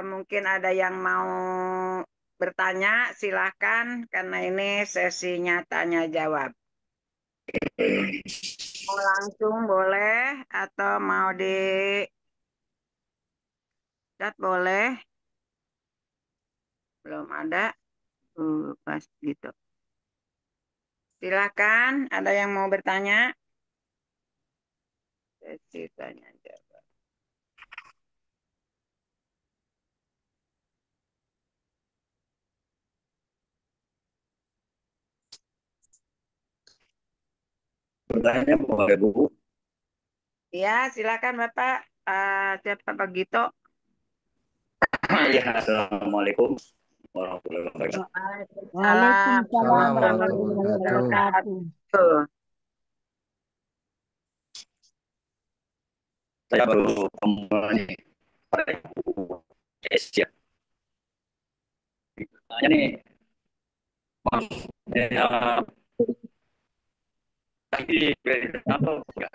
mungkin ada yang mau bertanya, silahkan. Karena ini sesinya tanya jawab. Mau langsung boleh, atau mau di chat boleh. Belum ada, pas gitu. Silahkan, ada yang mau bertanya? Sesi tanya jawab. Bertanya boleh, Bu. Ya, silakan Bapak. Siapa Pak Gito? Ya, Assalamualaikum warahmatullahi wabarakatuh. Waalaikumsalam Waalaikumsalam Assalamualaikum warahmatullahi warahmatullahi wabarakatuh. wabarakatuh. Saya baru kembali pada Bu Asia. Tanya nih, maksudnya tadi apa enggak?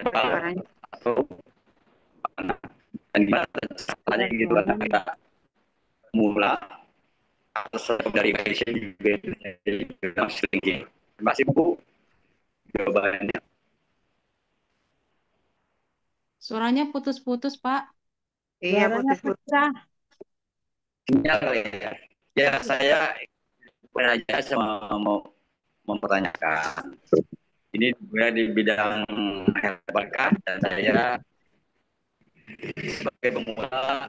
Suaranya. Atau mana? Dan gimana caranya gitu kan kita mula atau dari passion juga jadi selingkuh. Terima kasih Bu jawabannya. Suaranya putus-putus, Pak. Iya, Suaranya putus-putus. pecah. Sinyal kali ya. Ya saya aja sama mau mempertanyakan. Ini sebenarnya di bidang herbal dan saya sebagai pemula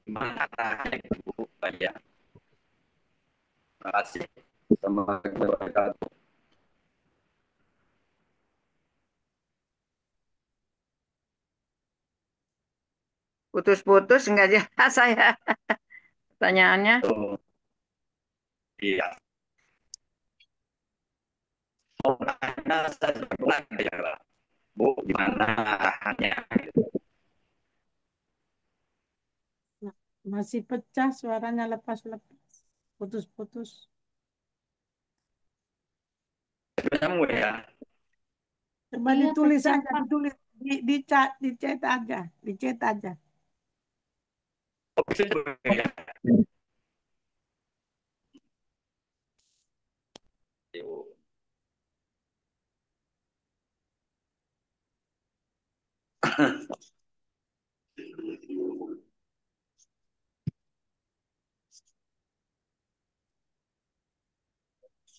gimana arahnya itu Bu? Ya. Terima kasih. Assalamualaikum warahmatullahi wabarakatuh. Putus-putus nggak jelas saya pertanyaannya. Oh, iya. Oh, arahnya saya sudah pulang ya, Pak. Bu, gimana arahannya? Masih pecah suaranya lepas-lepas. Putus-putus. Ketemu ya. Coba Iya, ditulis pecah, aja, Pak. ditulis di chat, aja, di chat aja. Oh, bisa juga ya. Ibu.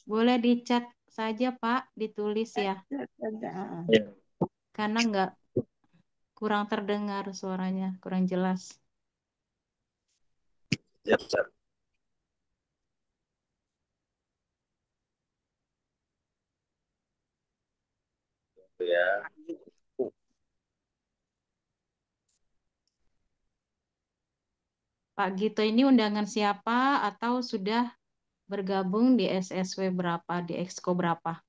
Boleh dicat saja, Pak, ditulis ya. Chat aja. Ya, Karena nggak kurang terdengar suaranya, kurang jelas. siap, siap. Itu ya. Pak Gito ini undangan siapa atau sudah bergabung di SSW berapa, di Exco berapa?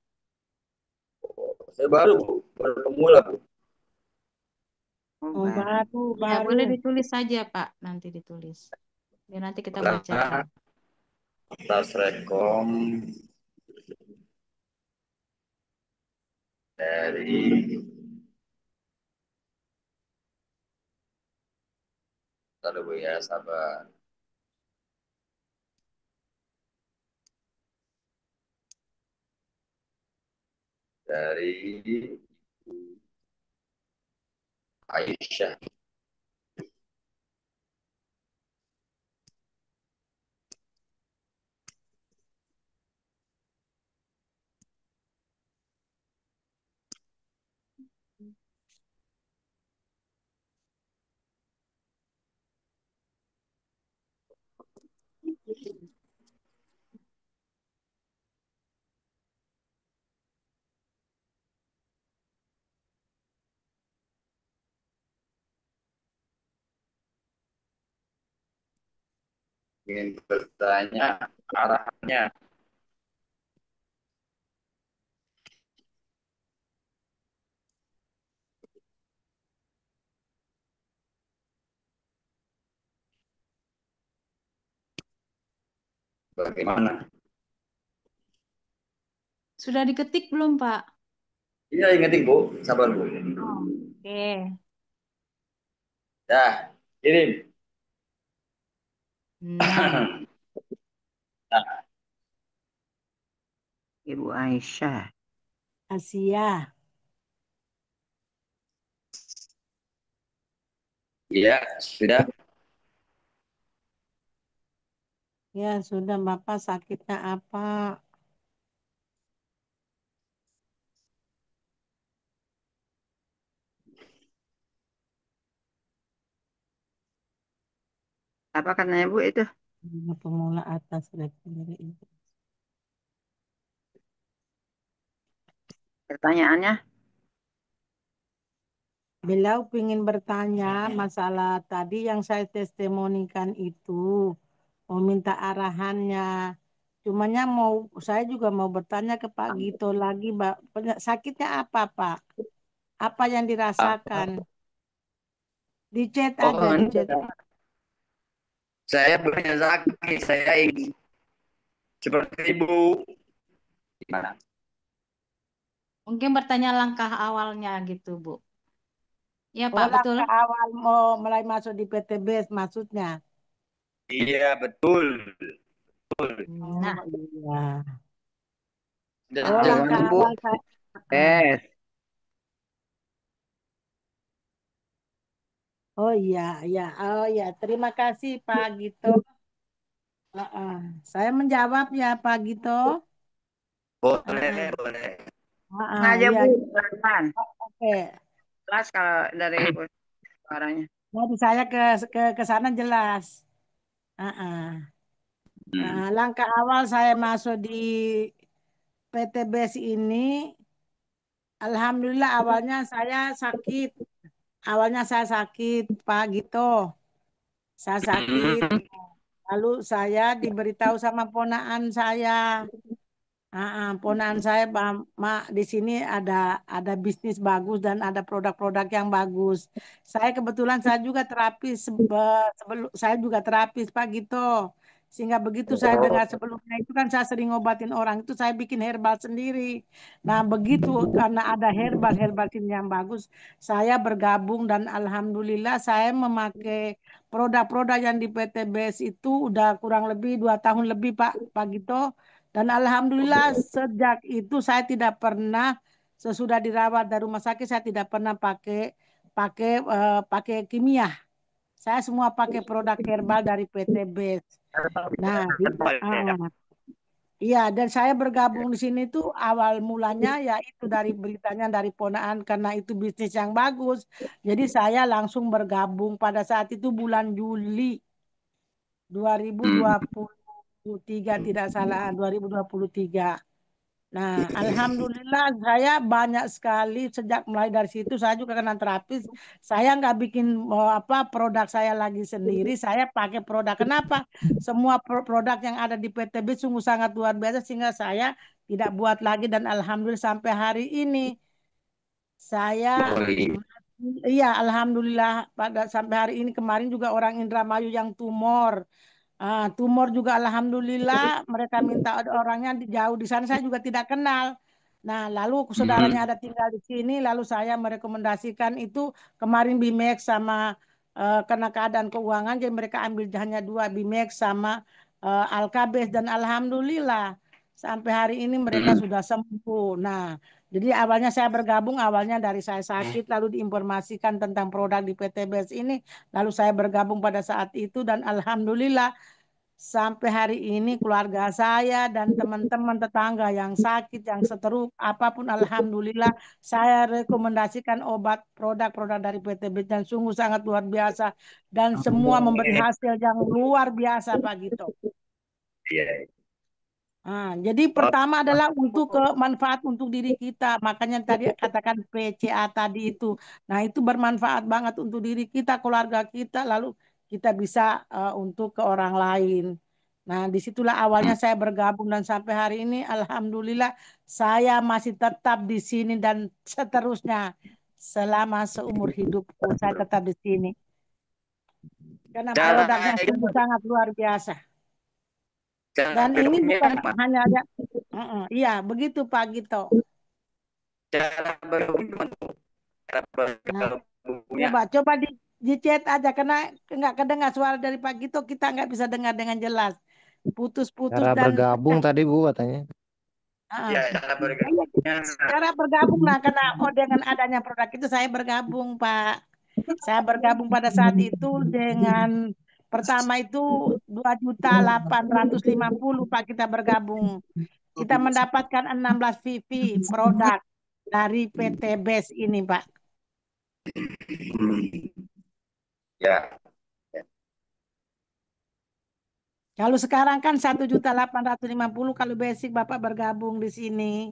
Saya baru, Bu. Baru pemula, Bu. Oh, Oh, baru, Ya, baru. boleh ditulis saja, Pak. Nanti ditulis. Biar nanti kita bacakan. Atas rekom dari Bentar, Bu ya, sabar. Dari Aisyah. Ingin bertanya arahnya. Bagaimana? Sudah diketik belum, Pak? Iya, ingetin, Bu. Sabar, Bu. Oh, oke. Dah, kirim. Nah, Nah, Ibu Aisyah. Asia. iya, sudah. Ya, sudah Bapak sakitnya apa? Apa katanya Bu itu Pemula atas dari itu. pertanyaannya? Beliau ingin bertanya masalah tadi yang saya testimonikan itu, mau minta arahannya. Cumanya saya juga mau bertanya ke Pak Gito lagi, Mbak, sakitnya apa, Pak? Apa yang dirasakan? Di chat aja, Oh, di chat. saya punya sakit. Saya ingin seperti Ibu. Gimana? mungkin bertanya langkah awalnya gitu, Bu. Ya, Oh, Pak, betul? langkah awal mau mulai masuk di PTB maksudnya. Iya, betul. Betul. Nah, Oh iya. Dan Oh, Ah, langkah jangan Bu. awal saya. Ah. tes. Oh iya, iya. Oh iya, terima kasih Pak Gito. Saya menjawab ya Pak Gito. Boleh, boleh. Sengaja Iya, Bu, pelan-pelan. oke. Jelas kalau dari suaranya. Jadi saya ke sana jelas. Ah. Nah, langkah awal saya masuk di PTBS ini, alhamdulillah awalnya saya sakit. Awalnya saya sakit, Pak Gito. Saya sakit. Lalu saya diberitahu sama ponaan saya. Ponaan saya, Mak, di sini ada bisnis bagus dan ada produk-produk yang bagus. Saya kebetulan saya juga terapis sebelum saya juga terapis Pak Gito. Sehingga begitu saya dengar sebelumnya itu kan saya sering ngobatin orang itu saya bikin herbal sendiri. Nah, begitu karena ada herbal ini yang bagus, saya bergabung dan alhamdulillah saya memakai produk-produk yang di PTBS itu udah kurang lebih 2 tahun lebih Pak Gito. Dan alhamdulillah sejak itu saya tidak pernah sesudah dirawat dari rumah sakit saya tidak pernah pakai pakai pakai kimia. Saya semua pakai produk herbal dari PT Best. Nah, iya dan saya bergabung di sini tuh awal mulanya ya itu dari beritanya dari ponaan karena itu bisnis yang bagus. Jadi saya langsung bergabung pada saat itu bulan Juli 2023 tidak salah 2023. Nah, alhamdulillah saya banyak sekali sejak mulai dari situ saya juga kena terapis. Saya nggak bikin apa produk saya lagi sendiri, saya pakai produk. Kenapa? Semua produk yang ada di PTB sungguh sangat luar biasa sehingga saya tidak buat lagi dan alhamdulillah sampai hari ini saya iya alhamdulillah pada sampai hari ini kemarin juga orang Indramayu yang tumor. Tumor juga alhamdulillah mereka minta ada orangnya jauh di sana saya juga tidak kenal. Nah, lalu saudaranya ada tinggal di sini, lalu saya merekomendasikan itu kemarin Bimex sama karena keadaan keuangan jadi mereka ambil hanya 2 Bimex sama Alkabes dan alhamdulillah sampai hari ini mereka sudah sembuh. Nah, jadi awalnya saya bergabung awalnya dari saya sakit lalu diinformasikan tentang produk di PTBS ini, lalu saya bergabung pada saat itu dan alhamdulillah sampai hari ini keluarga saya dan teman-teman tetangga yang sakit, yang seteruk, apapun alhamdulillah saya rekomendasikan obat produk-produk dari PTB dan sungguh sangat luar biasa dan semua memberi hasil yang luar biasa Pak Gito. Iya. Jadi pertama adalah untuk manfaat untuk diri kita. Makanya tadi katakan PCA tadi itu. Nah, itu bermanfaat banget untuk diri kita, keluarga kita, lalu kita bisa untuk ke orang lain. Nah, disitulah awalnya saya bergabung dan sampai hari ini, alhamdulillah saya masih tetap di sini dan seterusnya selama seumur hidupku saya tetap di sini. Karena Cara produknya sungguh sangat luar biasa. cara Dan ini bergabungnya bukan apa? hanya ada, iya begitu Pak Gito. Cara bergabung tuh. Cara Nah, bergabungnya. coba di chat aja karena nggak kedengar suara dari Pak Gito kita nggak bisa dengar dengan jelas, putus-putus Cara dan bergabung pecah. tadi Bu katanya. Ah. Ya, cara Nah, iya, bergabungnya. cara bergabung nah karena dengan adanya produk itu saya bergabung Pak. Saya bergabung pada saat itu dengan pertama itu 2.850.000 Pak kita bergabung. Kita mendapatkan 16 VV produk dari PT BES ini Pak. Ya. Kalau sekarang kan 1.850.000 kalau basic Bapak bergabung di sini.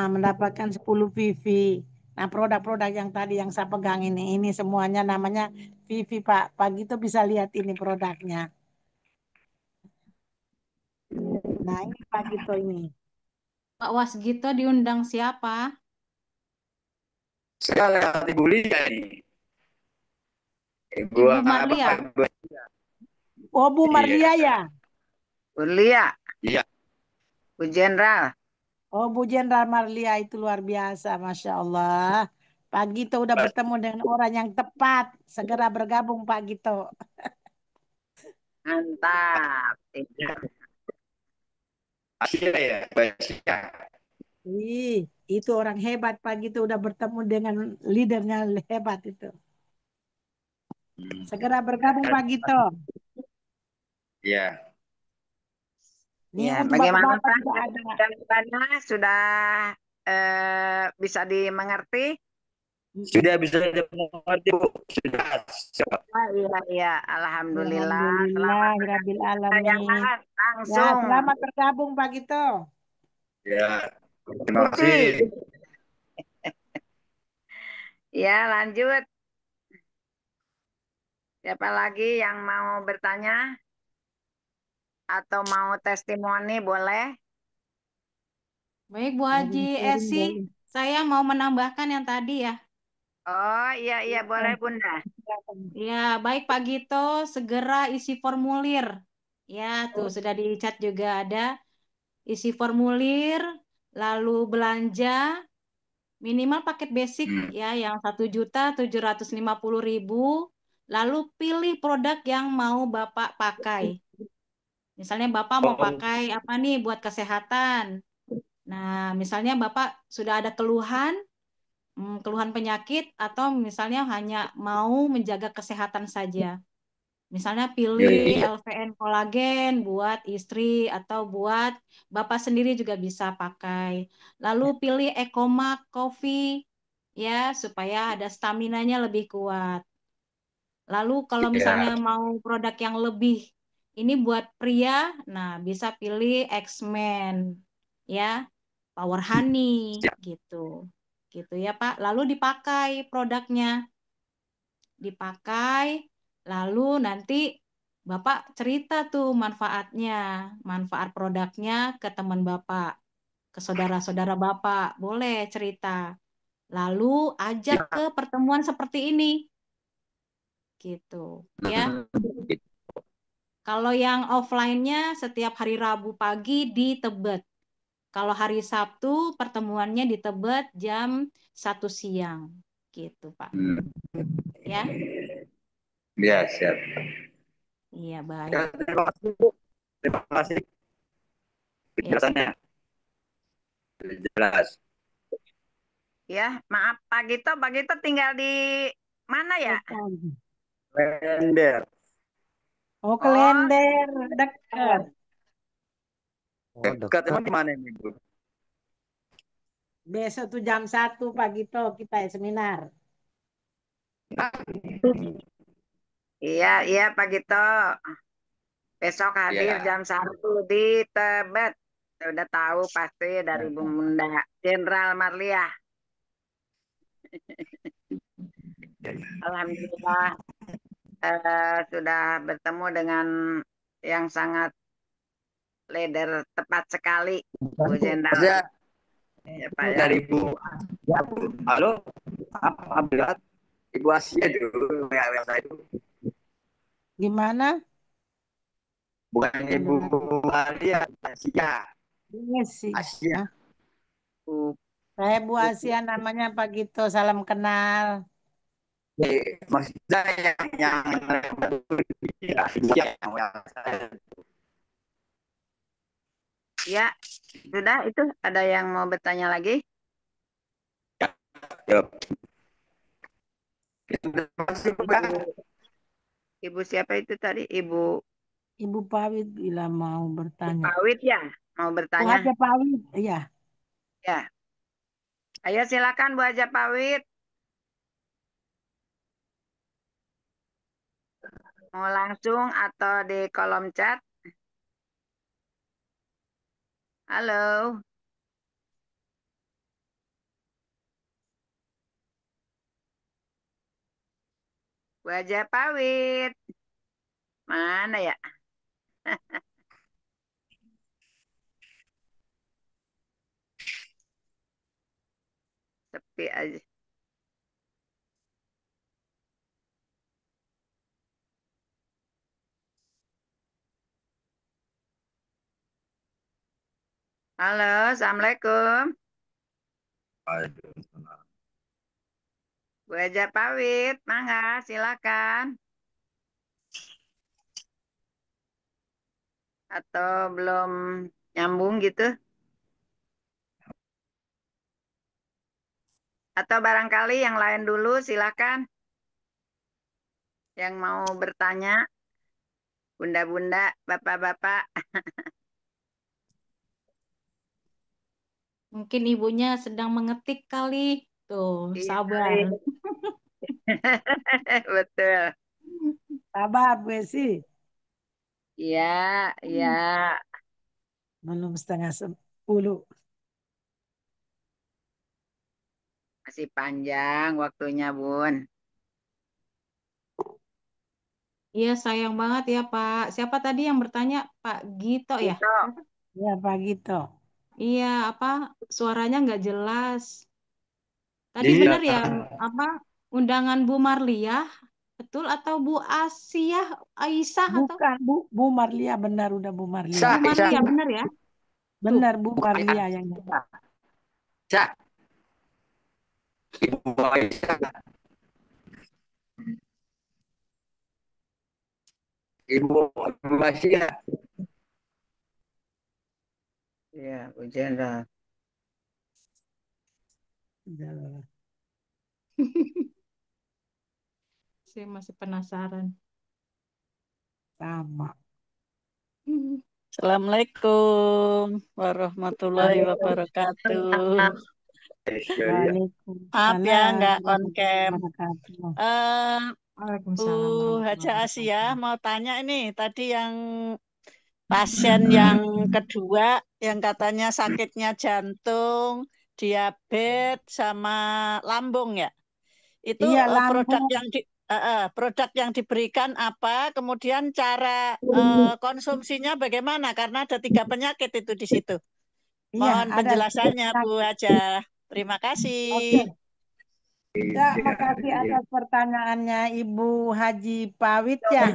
Mendapatkan 10 VV. Nah, produk-produk yang tadi yang saya pegang ini semuanya namanya VV Pak. Pak Gito bisa lihat ini produknya. Nah, ini Pak Gito ini. Pak Wasgito diundang siapa? Saya lewat Ibu Lia ini. Ibu Ibu apa? Marlia. Oh, Bu Marlia Iya. ya? Ulia, Iya. Bu Jenderal. Oh, Bu Jenderal Marlia itu luar biasa, Masya Allah. Pak Gito udah bertemu dengan orang yang tepat. Segera bergabung Pak Gito. Mantap. Asia ya, Asia. Itu orang hebat Pak Gito udah bertemu dengan leadernya hebat itu. Segera bergabung Pak Gito. Iya. Nih Ya, untuk bagaimana bapak-bapak Pak? juga ada. Jawabannya sudah bisa dimengerti? Sudah bisa mengerti, Bu? Sudah. Siap. Ah, iya, iya. Alhamdulillah. Selamat Alhamdulillahirabbil bergabung yang alamin. lain. Ya, Langsung. selamat bergabung Pak Gito. Ya, terima Putih. kasih. Ya, lanjut. Siapa lagi yang mau bertanya atau mau testimoni boleh? Baik, Bu Haji Sharing-sharing Esi, boleh. saya mau menambahkan yang tadi ya. Oh, iya, iya, boleh Silakan. Bunda. Silakan. Ya, baik Pak Gito, segera isi formulir. Ya, tuh sudah di chat juga ada. Isi formulir, lalu belanja minimal paket basic Hmm. ya yang 1.750.000. Lalu pilih produk yang mau Bapak pakai. Misalnya Bapak mau Oh, pakai apa nih buat kesehatan. Nah, misalnya Bapak sudah ada keluhan, keluhan penyakit atau misalnya hanya mau menjaga kesehatan saja. Misalnya ya, pilih iya. LVN kolagen buat istri atau buat Bapak sendiri juga bisa pakai. Lalu pilih Ecomac Coffee ya supaya ada staminanya lebih kuat. Lalu kalau misalnya Ya, mau produk yang lebih ini buat pria, nah bisa pilih X-Men ya, Power Honey siap. gitu. Gitu ya Pak. Lalu dipakai produknya, dipakai lalu nanti Bapak cerita tuh manfaatnya, manfaat produknya ke teman Bapak, ke saudara-saudara Bapak, boleh cerita. Lalu ajak Ya. ke pertemuan seperti ini gitu ya. Hmm. Kalau yang offline-nya setiap hari Rabu pagi di Tebet. Kalau hari Sabtu pertemuannya di Tebet jam 1 siang. Gitu, Pak. Hmm. Ya, Ya, siap. iya Ya, baik. terima kasih, Bu. Terima kasih Ya. penjelasannya. Jelas. Ya, maaf Pak Gito tinggal di mana ya? Silakan. Lender. Oh, Oh, Klender, dekat. Oh, Dekat dekat. emang di mana ini, Bu? Besok tuh jam 1 Pak Gito kita ya seminar. iya, iya Pak Gito. Besok hadir Ya. jam 1 di Tebet. Saya udah tahu pasti dari Bunda Jenderal Marliah. Alhamdulillah sudah bertemu dengan yang sangat leader tepat sekali, Bu Jenderal. Saya Ya Pak ya. dari Bu. Ya, Bu. Halo. Abdullah. Ibu Asia dulu. Ya, saya itu. Gimana? Bukan Ibu Mendengar. Maria. Asia. Iya sih. Asia. Hah? Bu, Saya Bu Bu, Asia namanya Pak Gito. Salam kenal. Maksud saya yang ya, ya, sudah itu ada yang mau bertanya lagi? ya. Terima kasih, Pak. Ibu, Ibu siapa itu tadi? Ibu Ibu Pawit bila mau bertanya. Pawit ya, mau Bu bertanya? Haja Pawit, iya. Ya, ayo silakan Bu Haja Pawit. Mau langsung atau di kolom chat? Halo, Bu Haja Pawit. Mana ya? Sepi aja. Halo, Assalamualaikum. Bu Haja Pawit, mangga silakan. Atau belum nyambung gitu? Atau barangkali yang lain dulu silakan. Yang mau bertanya, bunda-bunda, bapak-bapak. Mungkin ibunya sedang mengetik kali. Tuh, Iya, sabar. betul. Sabar, Bu Esi. Iya, iya. Belum setengah 10. Masih panjang waktunya, Bun. Iya, sayang banget ya, Pak. Siapa tadi yang bertanya? Pak Gito ya? Itu. Siapa? Ya, Pak Gito. Iya, apa? Suaranya nggak jelas. Tadi Iya. benar ya, apa? Undangan Bu Marliah, betul atau Bu Asiyah, Aisyah atau Bukan, Bu Marlia, benar udah Bu Marlia. Bu Sa, Isa. Marliah, benar ya? Tuh. Benar Bu Bukan Marlia Aisyah. yang Sa, Ibu Aisyah. Ibu Aisyah. Iya, Bu Jenderal. Saya masih penasaran. sama. Assalamualaikum warahmatullahi wabarakatuh. Iya. Maaf ya, Waalaikumsalam nggak on warahmatullahi cam. wabarakatuh. Eh, Bu Waalaikumsalam Haja warahmatullahi Asia wabarakatuh. mau tanya ini, tadi yang pasien yang kedua yang katanya sakitnya jantung, diabetes sama lambung ya. Itu Iya, produk lambung. produk yang diberikan apa, kemudian cara konsumsinya bagaimana? Karena ada 3 penyakit itu di situ. Iya, Mohon ada penjelasannya, Bu penyakit. Haja. Terima kasih. Oke. Ya, Iya. makasih Iya. atas pertanyaannya Ibu Haji Pawit ya.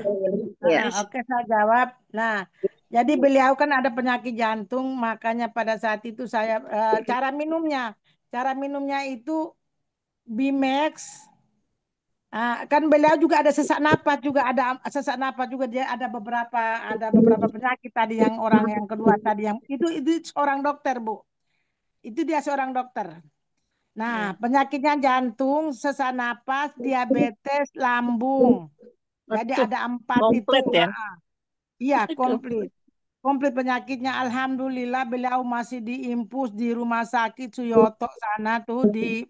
Iya. Oke, saya jawab. Nah, jadi beliau kan ada penyakit jantung, makanya pada saat itu saya cara minumnya itu Bimex. Kan beliau juga ada sesak napas juga dia ada beberapa penyakit tadi yang orang yang kedua tadi yang itu seorang dokter, Bu. Itu dia seorang dokter. Nah, Ya. penyakitnya jantung, sesak napas, diabetes, lambung. Jadi Waduh, ada 4 itu. komplit ya. Iya, Aduh. komplit. Komplit penyakitnya. Alhamdulillah beliau masih diimpus di rumah sakit Suyoto sana tuh di.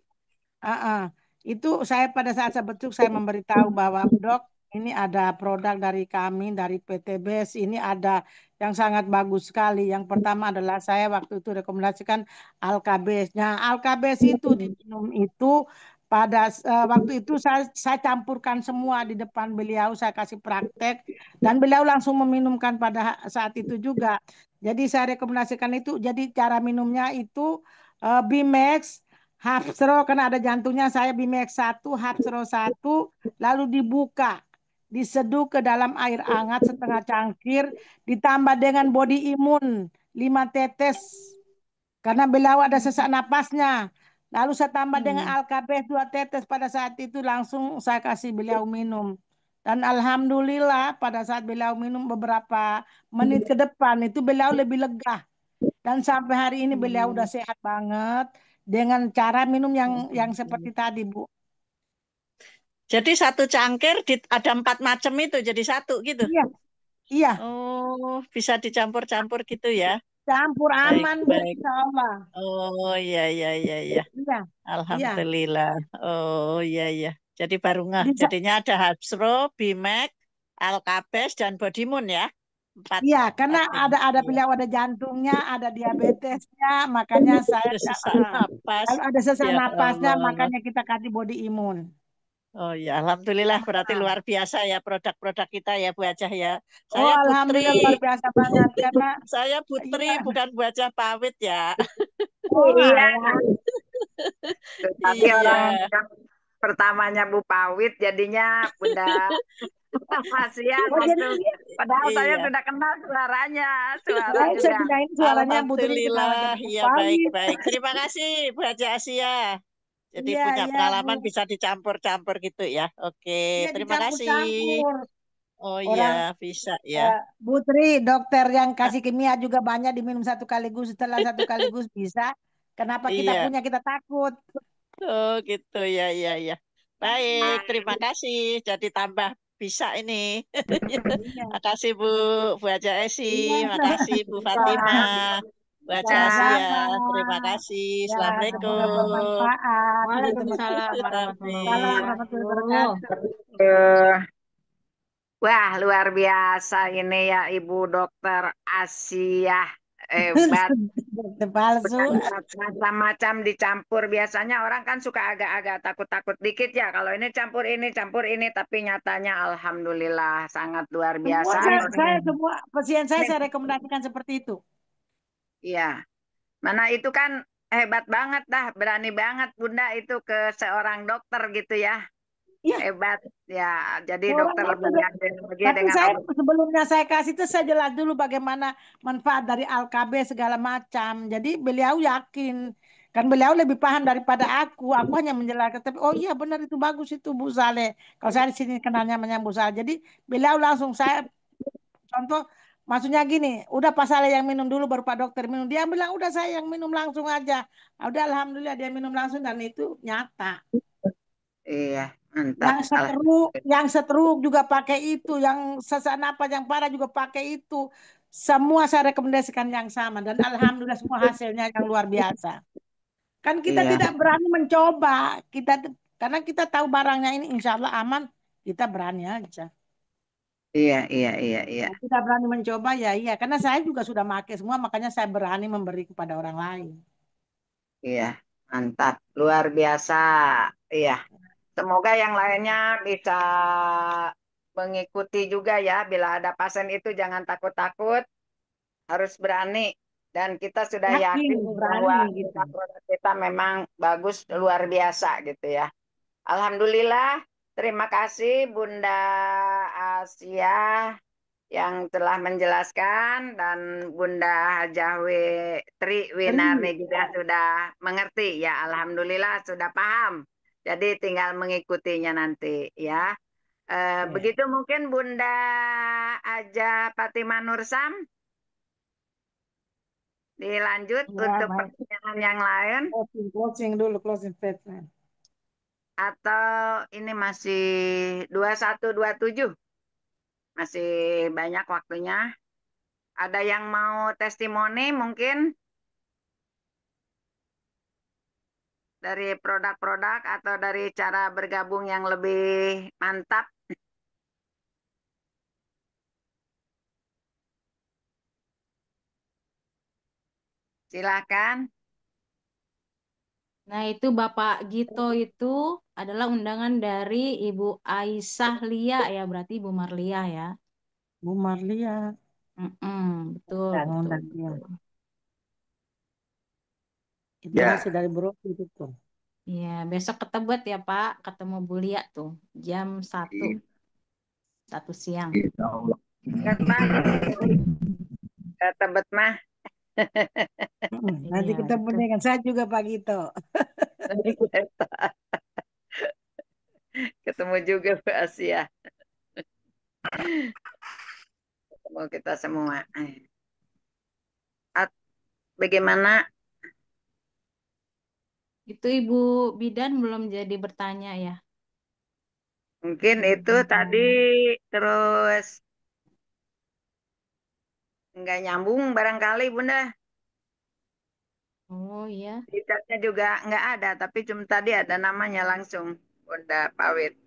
Ah, ah. Itu saya pada saat saya betuk saya memberitahu bahwa dok ini ada produk dari kami dari PT BES ini ada yang sangat bagus sekali. Yang pertama adalah saya waktu itu rekomendasikan Alkabes. Nah, Alkabes itu diminum itu waktu itu saya campurkan semua di depan beliau saya kasih praktek dan beliau langsung meminumkan pada saat itu juga. Jadi saya rekomendasikan itu. Jadi cara minumnya itu Bimex Hapsro karena ada jantungnya saya Bimex 1, Hapsro 1, lalu dibuka, diseduh ke dalam air hangat setengah cangkir, ditambah dengan body imun 5 tetes karena beliau ada sesak napasnya. Lalu saya tambah dengan Alkabes 2 tetes pada saat itu langsung saya kasih beliau minum. Dan alhamdulillah pada saat beliau minum beberapa menit ke depan itu beliau lebih lega. Dan sampai hari ini beliau udah sehat banget dengan cara minum yang seperti tadi, Bu. Jadi satu cangkir ada 4 macam itu jadi satu gitu. Iya, iya. Oh, bisa dicampur-campur gitu ya. Campur Baik, aman, Bu, baik. insya Allah. Oh, iya, iya, iya, iya. Iya, iya. Alhamdulillah. Oh, iya, iya. Jadi baru ngeh. Bisa, Jadinya ada Hapsro, Bimek, Alkabes, dan Bodymoon ya. 4 iya, karena macam. ada Iya. beliau ada jantungnya, ada diabetesnya, makanya saya Ada sesak napas. kalau ada sesak Ya napasnya, Allah. makanya kita kasih body imun. Oh ya, Alhamdulillah berarti Nah, luar biasa ya produk-produk kita ya Bu Ajah ya. oh, Saya Putri, alhamdulillah luar biasa banget karena saya Putri iya, bukan Bu Ajah pamit ya. oh Iya. alah, Tapi orang Iya, yang pertamanya Bu Pawit jadinya Bunda Asia oh jadi langsung. Padahal saya iya. sudah kenal suaranya. Suara saya juga. kirain suaranya Putri kenal Alhamdulillah, jadi iya Kupawit. baik-baik. Terima kasih Bu Ajah Asia. Jadi Iya, punya iya, Bu. pengalaman bisa dicampur-campur gitu ya. Oke, Iya terima kasih. dicampur-campur. Oh iya, Orang bisa ya. Putri, dokter yang Ah, kasih kimia juga banyak diminum satu kaligus, setelah satu kaligus bisa. Kenapa kita iya. punya kita takut? Oh gitu ya ya ya. Baik, Nah, terima kasih. Jadi tambah bisa ini. Iya, Makasih Bu Haja Esi, iya, makasih Bu Pak. Fatimah. Bu Haja Asia. Sama-sama. Terima kasih. Ya, semoga Assalamualaikum. bermanfaat. Jadi Waalaikumsalam warahmatullahi Waalaikumsalam Amin. warahmatullahi wabarakatuh. wabarakatuh. Wah, luar biasa ini ya Ibu Dokter Asia. Hebat. Dokter palsu. Macam-macam dicampur. Biasanya orang kan suka agak-agak takut-takut dikit ya. Kalau ini, campur ini. Tapi nyatanya Alhamdulillah sangat luar biasa. Semua pasien saya rekomendasikan seperti itu. Iya. Mana itu kan hebat banget dah. Berani banget Bunda itu ke seorang dokter gitu ya. Iya. Hebat. Ya, jadi Orang dokter itu lebih yakin lagi Tapi dengan saya obat. sebelumnya saya kasih itu saya jelas dulu bagaimana manfaat dari Al-KB segala macam. Jadi beliau yakin. Kan beliau lebih paham daripada aku. Aku hanya menjelaskan. Tapi oh iya benar itu bagus itu Bu Saleh. Kalau saya di sini kenalnya namanya Bu Saleh. Jadi beliau langsung saya contoh maksudnya gini. Udah Pak Saleh yang minum dulu baru Pak Dokter minum. Dia bilang udah saya yang minum langsung aja. Udah Alhamdulillah dia minum langsung dan itu nyata. Iya, mantap. Yang stroke juga pakai itu, yang sesak napas yang parah juga pakai itu. Semua saya rekomendasikan yang sama dan alhamdulillah semua hasilnya yang luar biasa. Kan kita Iya, tidak berani mencoba, karena kita tahu barangnya ini insya Allah aman, kita berani aja. iya. Nah, kita berani mencoba ya iya, karena saya juga sudah pakai semua, makanya saya berani memberi kepada orang lain. Iya, mantap. Luar biasa. Iya. Semoga yang lainnya bisa mengikuti juga ya. Bila ada pasien itu jangan takut-takut, harus berani. Dan kita sudah Yakin, yakin bahwa berani gitu. produk kita memang bagus, luar biasa gitu ya. Alhamdulillah, terima kasih Bunda Asia yang telah menjelaskan dan Bunda Hajahwe Tri Winarni juga sudah mengerti ya. Alhamdulillah sudah paham. Jadi tinggal mengikutinya nanti ya. Begitu mungkin Bunda Aja Fatimah Nursam dilanjut Ya, untuk baik. pertanyaan yang lain Closing dulu, closing statement. atau ini masih 2127 masih banyak waktunya. Ada yang mau testimoni mungkin dari produk-produk atau dari cara bergabung yang lebih mantap? Silakan. Nah, itu Bapak Gito itu adalah undangan dari Ibu Aisyah Lia ya, berarti Ibu Marlia ya. Bu Marlia. Betul, Undang dia. betul. Itu Ya. hasil dari broker itu tuh. Iya, besok ketemu ya Pak, ketemu Bu Lia tuh jam 1 siang. Insya Allah. Tebet mah. Nanti Iya, ketemu betul. dengan saya juga Pak Gito. Ketemu juga Bu Asia. Ketemu kita semua. Bagaimana? Itu Ibu Bidan belum jadi bertanya ya. Mungkin itu tadi terus nggak nyambung barangkali Bunda. Oh iya. Di chatnya juga nggak ada, tapi cuma tadi ada namanya langsung Bunda Pawit.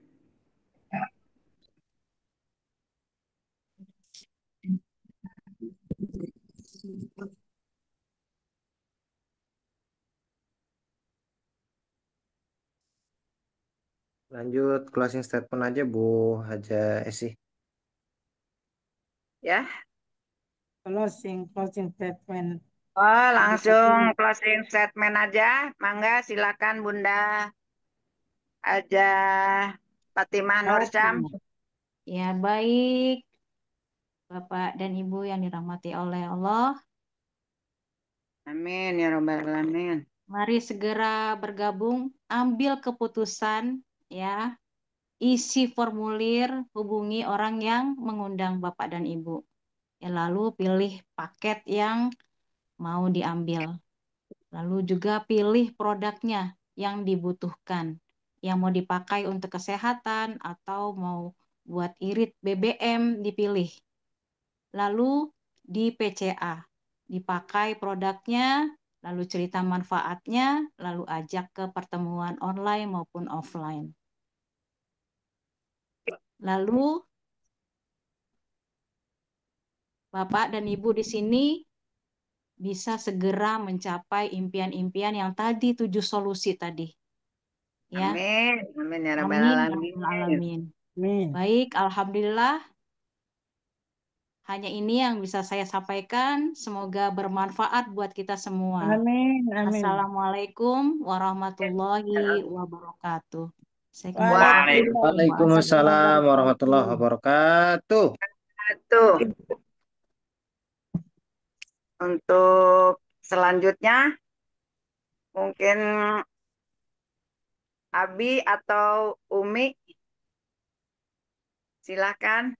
Lanjut closing statement aja Bu Haja Esi. Ya. Closing statement. Oh, langsung closing statement aja. Mangga silakan Bunda Aja Fatimah Nursam. Ya baik, Bapak dan Ibu yang dirahmati oleh Allah. Amin ya robbal alamin. Mari segera bergabung, ambil keputusan ya. Isi formulir, hubungi orang yang mengundang Bapak dan Ibu. Ya, lalu pilih paket yang mau diambil. Lalu juga pilih produknya yang dibutuhkan. Yang mau dipakai untuk kesehatan atau mau buat irit BBM dipilih. Lalu di PCA, dipakai produknya, lalu cerita manfaatnya, lalu ajak ke pertemuan online maupun offline. Lalu Bapak dan Ibu di sini bisa segera mencapai impian-impian yang tadi, 7 solusi tadi. Ya, Amin. Amin ya rabbal amin ya alamin. rabbal alamin. Amin. Baik, alhamdulillah. Hanya ini yang bisa saya sampaikan. Semoga bermanfaat buat kita semua. Amin. Amin. Assalamualaikum warahmatullahi wabarakatuh. Waalaikumsalam Waalaikumsalam warahmatullahi wabarakatuh. Untuk selanjutnya mungkin Abi atau Umi, silakan.